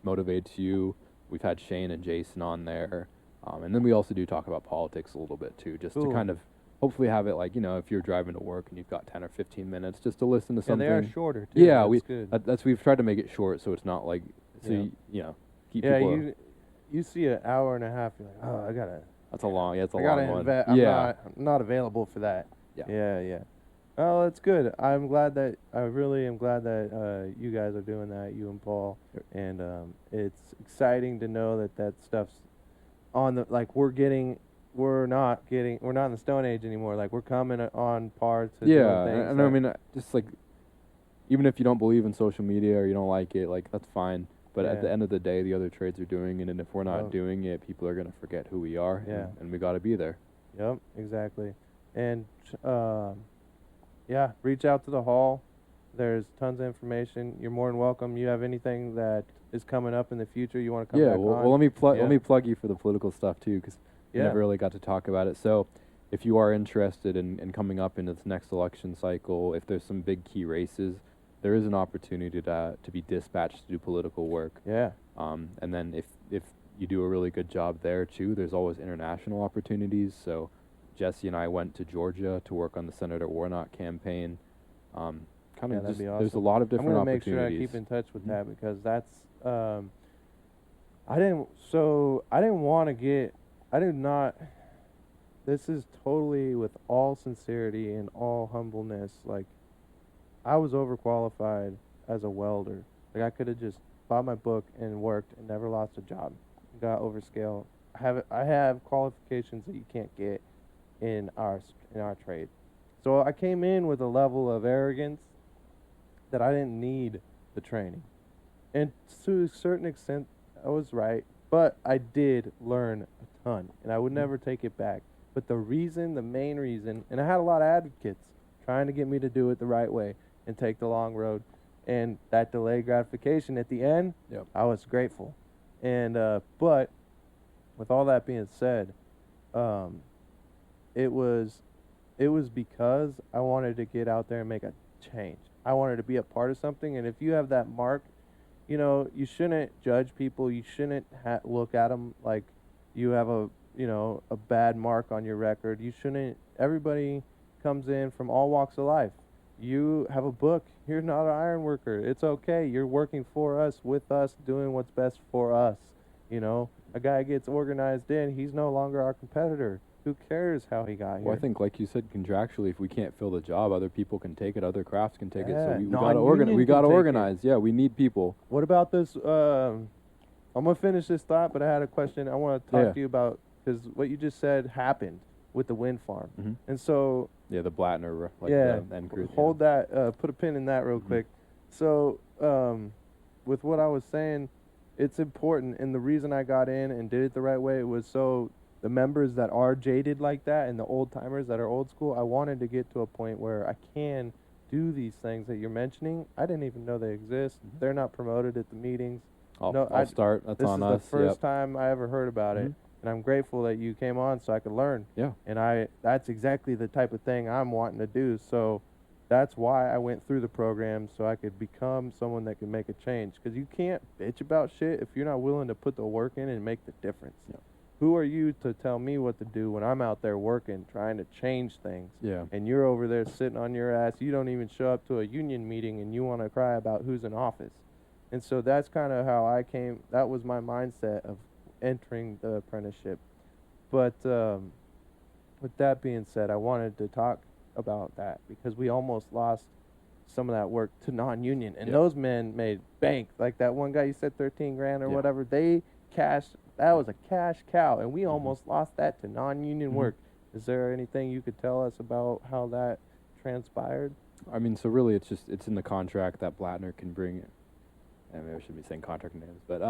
motivates you. We've had Shane and Jason on there, and then we also do talk about politics a little bit too, just to kind of hopefully have it like if you're driving to work and you've got 10 or 15 minutes just to listen to something. Yeah, they are shorter too. Yeah, that's we've tried to make it short, so it's not like keep people. You see an hour and a half, you're like, oh, I gotta. That's a long. Yeah, it's a I long gotta one. I'm not available for that. Yeah. Yeah. Oh, that's good. I really am glad that you guys are doing that, you and Paul, and it's exciting to know that stuff's on the, like we're not in the Stone Age anymore. Like we're coming on par to doing things. And I mean, just like, even if you don't believe in social media or you don't like it, like that's fine. But at the end of the day, the other trades are doing it, and if we're not doing it, people are gonna forget who we are. And we got to be there. Yep, exactly. And reach out to the hall. There's tons of information. You're more than welcome. You have anything that is coming up in the future you want to come back on? Well, let me plug you for the political stuff too, because we never really got to talk about it. So if you are interested in coming up into this next election cycle, if there's some big key races, there is an opportunity to be dispatched to do political work. Yeah. And then if you do a really good job there too, there's always international opportunities. So Jesse and I went to Georgia to work on the Senator Warnock campain. That'd be awesome. There's a lot of different opportunities. I'm gonna make sure I keep in touch with that, because that's this is totally with all sincerity and all humbleness, like I was overqualified as a welder. Like I could have just bought my book and worked and never lost a job. Got overscale. I have qualifications that you can't get in our trade. So I came in with a level of arrogance that I didn't need the training. And to a certain extent, I was right, but I did learn a ton, and I would never take it back. But the main reason, and I had a lot of advocates trying to get me to do it the right way and take the long road, and that delayed gratification at the end, I was grateful. And but with all that being said, it was because I wanted to get out there and make a change. I wanted to be a part of something, and if you have that mark, you shouldn't judge people. You shouldn't look at them like you have a bad mark on your record. You shouldn't. Everybody comes in from all walks of life. You have a book. You're not an iron worker. It's okay. You're working for us, with us, doing what's best for us. A guy gets organized in, he's no longer our competitor. Who cares how he got here? Well, I think, like you said, contractually, if we can't fill the job, other people can take it, other crafts can take it. So we gotta organize. Yeah, we need people. What about this? I'm gonna finish this thought, but I had a question I want to talk to you about, because what you just said happened with the wind farm, and so the Blattner, the end crew. Hold that. Put a pin in that real quick. So, with what I was saying, it's important. And the reason I got in and did it the right way was so the members that are jaded like that and the old timers that are old school, I wanted to get to a point where I can do these things that you're mentioning. I didn't even know they exist. They're not promoted at the meetings. I'll start. That's on us. This is the first time I ever heard about it, and I'm grateful that you came on so I could learn. Yeah. And that's exactly the type of thing I'm wanting to do. So that's why I went through the program, so I could become someone that can make a change. Because you can't bitch about shit if you're not willing to put the work in and make the difference. Yeah. Who are you to tell me what to do when I'm out there working, trying to change things? Yeah. And you're over there sitting on your ass. You don't even show up to a union meeting, and you want to cry about who's in office. And so that's kind of how I came. That was my mindset of entering the apprenticeship. But with that being said, I wanted to talk about that because we almost lost some of that work to non-union. And those men made bank. Like that one guy you said 13 grand or whatever. They cashed. That was a cash cow. And we almost lost that to non-union work. Is there anything you could tell us about how that transpired? I mean, so really it's in the contract that Blattner can bring. I mean, I shouldn't be saying contract names, but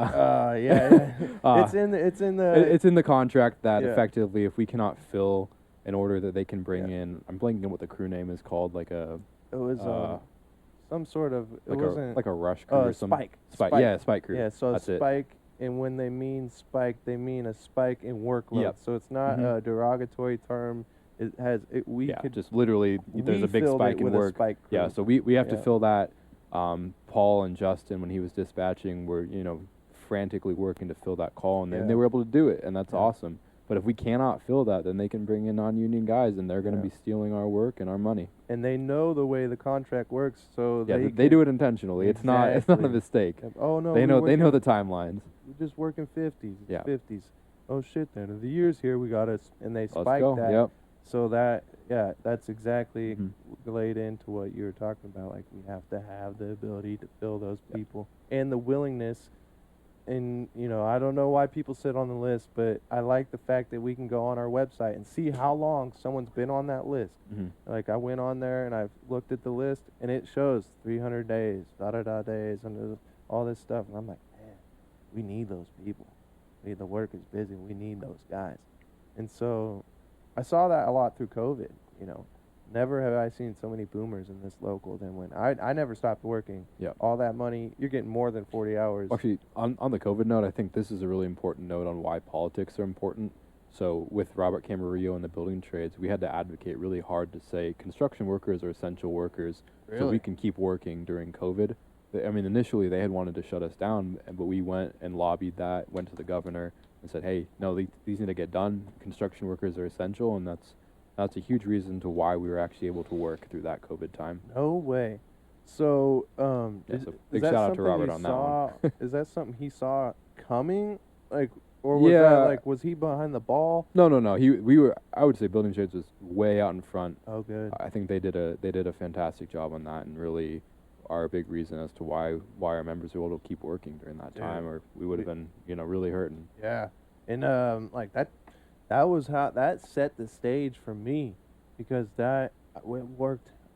it's in the contract that effectively, if we cannot fill an order that they can bring in, I'm blanking on what the crew name is called, like a. It was some sort of. It wasn't like a rush crew or something. Spike. Yeah, spike crew. Yeah, so that's spike, and when they mean spike, they mean a spike in workload. Yep. So it's not a derogatory term. It has it. We could just literally there's a big spike in work. Yeah, so we have to fill that. Paul and Justin, when he was dispatching, were frantically working to fill that call, and they were able to do it, and that's awesome. But if we cannot fill that, then they can bring in non-union guys, and they're going to be stealing our work and our money. And they know the way the contract works, so they do it intentionally. Exactly. It's not a mistake. Oh no, they know the timelines. We're just working 50s. Yeah. 50s. Oh shit! Then the year's here. We got us, and they spiked that. Yep. So that's exactly laid into what you were talking about. Like we have to have the ability to fill those people and the willingness. And I don't know why people sit on the list, but I like the fact that we can go on our website and see how long someone's been on that list. Like I went on there and I've looked at the list, and it shows 300 days, days, and all this stuff. And I'm like, man, we need those people. The work is busy. We need those guys. And so I saw that a lot through COVID. Never have I seen so many boomers in this local than when I never stopped working. Yeah. All that money, you're getting more than 40 hours. Actually, on the COVID note, I think this is a really important note on why politics are important. So with Robert Camarillo and the building trades, we had to advocate really hard to say construction workers are essential workers, so we can keep working during COVID. I mean, initially they had wanted to shut us down, but we went and lobbied that, went to the governor and said, hey, no, these need to get done. Construction workers are essential, and that's a huge reason to why we were actually able to work through that COVID time. No way. So, big shout out to Robert on that one. Is that something he saw coming? Like, or was that like, was he behind the ball? No. I would say building trades was way out in front. Oh, good. I think they did a fantastic job on that, and really are a big reason as to why our members were able to keep working during that time, or we would have been really hurting. Yeah, and like that was how that set the stage for me, because that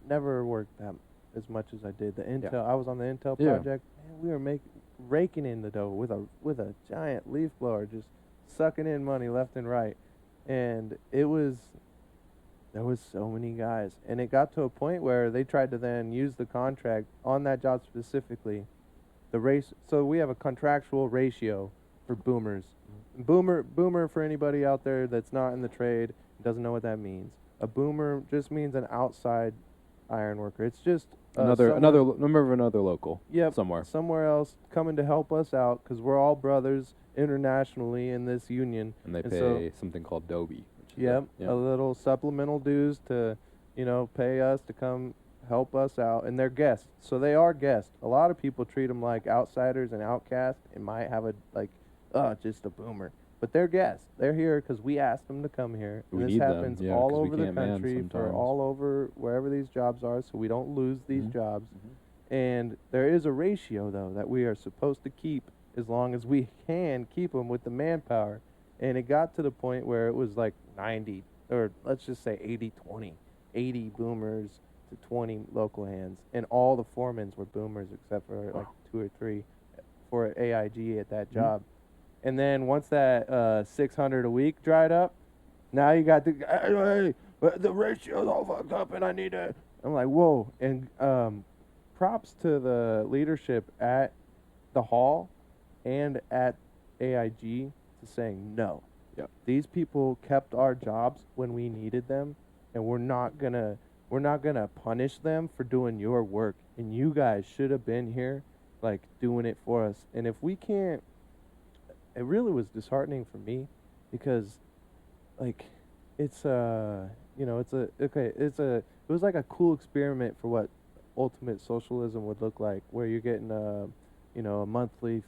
never worked that as much as I did the Intel. I was on the Intel project. Man, we were raking in the dough with a giant leaf blower, just sucking in money left and right, and there was so many guys, and it got to a point where they tried to then use the contract on that job specifically. So we have a contractual ratio for boomers. Boomer for anybody out there that's not in the trade, doesn't know what that means. A boomer just means an outside iron worker. It's just another member of another local. Yep, somewhere else coming to help us out, because we're all brothers internationally in this union. And they pay something called Dobie. A little supplemental dues to pay us to come help us out, and they're guests, so they are guests. A lot of people treat them like outsiders and outcasts and might have just a boomer, but they're guests. They're here because we asked them to come here. And this happens all over the country, for all over wherever these jobs are, so we don't lose these jobs. And there is a ratio, though, that we are supposed to keep as long as we can keep them with the manpower. And it got to the point where it was like 90, or let's just say 80-20, 80 boomers to 20 local hands, and all the foremans were boomers except for like 2 or 3 for AIG at that Mhm. job. And then once that 600 a week dried up, now you got the ratio's all fucked up and I need to. I'm like, whoa. And props to the leadership at the hall and at AIG to saying no. Yep. These people kept our jobs when we needed them, and we're not gonna punish them for doing your work. And you guys should have been here, like, doing it for us. And if we can't, it really was disheartening for me, because, like, it's it was like a cool experiment for what ultimate socialism would look like, where you're getting a monthly,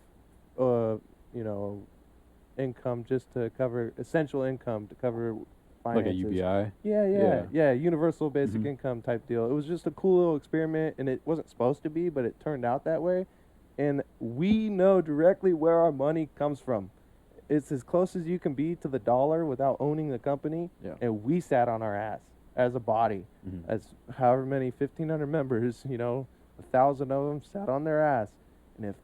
uh, you know, income just to cover essential income to cover Like a finances. UBI. Yeah, universal basic Mhm. income type deal. It was just a cool little experiment, and it wasn't supposed to be, but it turned out that way. And we know directly where our money comes from. It's as close as you can be to the dollar without owning the company. Yeah. And we sat on our ass as a body, Mhm. as however many 1,500 members, 1,000 of them sat on their ass. And if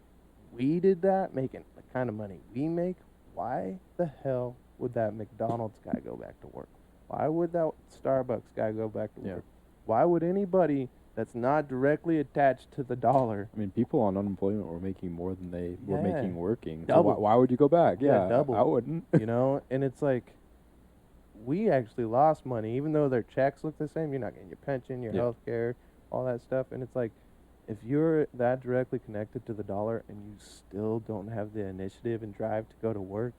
we did that, making the kind of money we make, why the hell would that McDonald's guy go back to work? Why would that Starbucks guy go back to work? Why would anybody that's not directly attached to the dollar? I mean, people on unemployment were making more than they were Yeah. making working. Double. So why would you go back? Yeah, double. I wouldn't. And it's like, we actually lost money, even though their checks look the same. You're not getting your pension, your health care, all that stuff. And it's like, if you're that directly connected to the dollar and you still don't have the initiative and drive to go to work,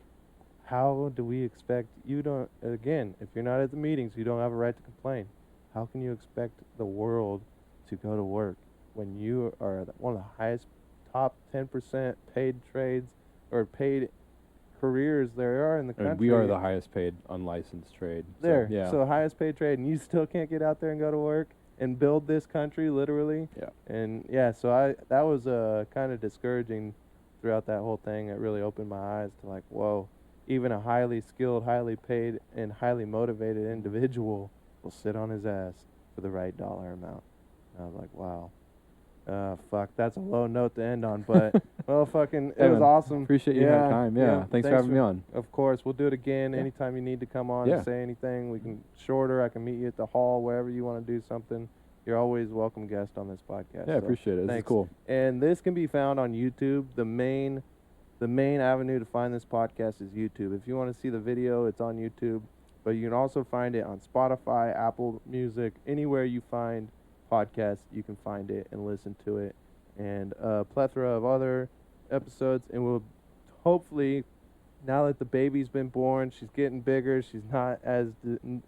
how do we expect you don't, again, if you're not at the meetings, you don't have a right to complain. How can you expect the world to go to work when you are one of the highest top 10% paid trades or paid careers there are in the country? I mean, we are the highest paid unlicensed trade. There. Yeah. So highest paid trade, and you still can't get out there and go to work and build this country, literally. Yeah. And so that was kind of discouraging throughout that whole thing. It really opened my eyes to, like, whoa, even a highly skilled, highly paid, and highly motivated individual will sit on his ass for the right dollar amount. And I was like, wow. Fuck, that's a low note to end on, but, well, fucking, it was awesome. Appreciate you having time. Yeah. Thanks for having me on. Of course, we'll do it again anytime you need to come on and say anything. We can shorter. I can meet you at the hall, wherever you want to do something. You're always welcome guest on this podcast. Yeah, I appreciate it. This is cool. And this can be found on YouTube. The main avenue to find this podcast is YouTube. If you want to see the video, it's on YouTube. But you can also find it on Spotify, Apple Music, anywhere you find podcasts, you can find it and listen to it. And a plethora of other episodes. And we'll hopefully, now that the baby's been born, she's getting bigger, she's not as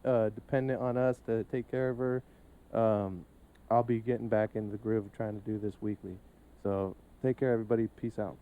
dependent on us to take care of her. I'll be getting back in the groove of trying to do this weekly. So take care, everybody. Peace out.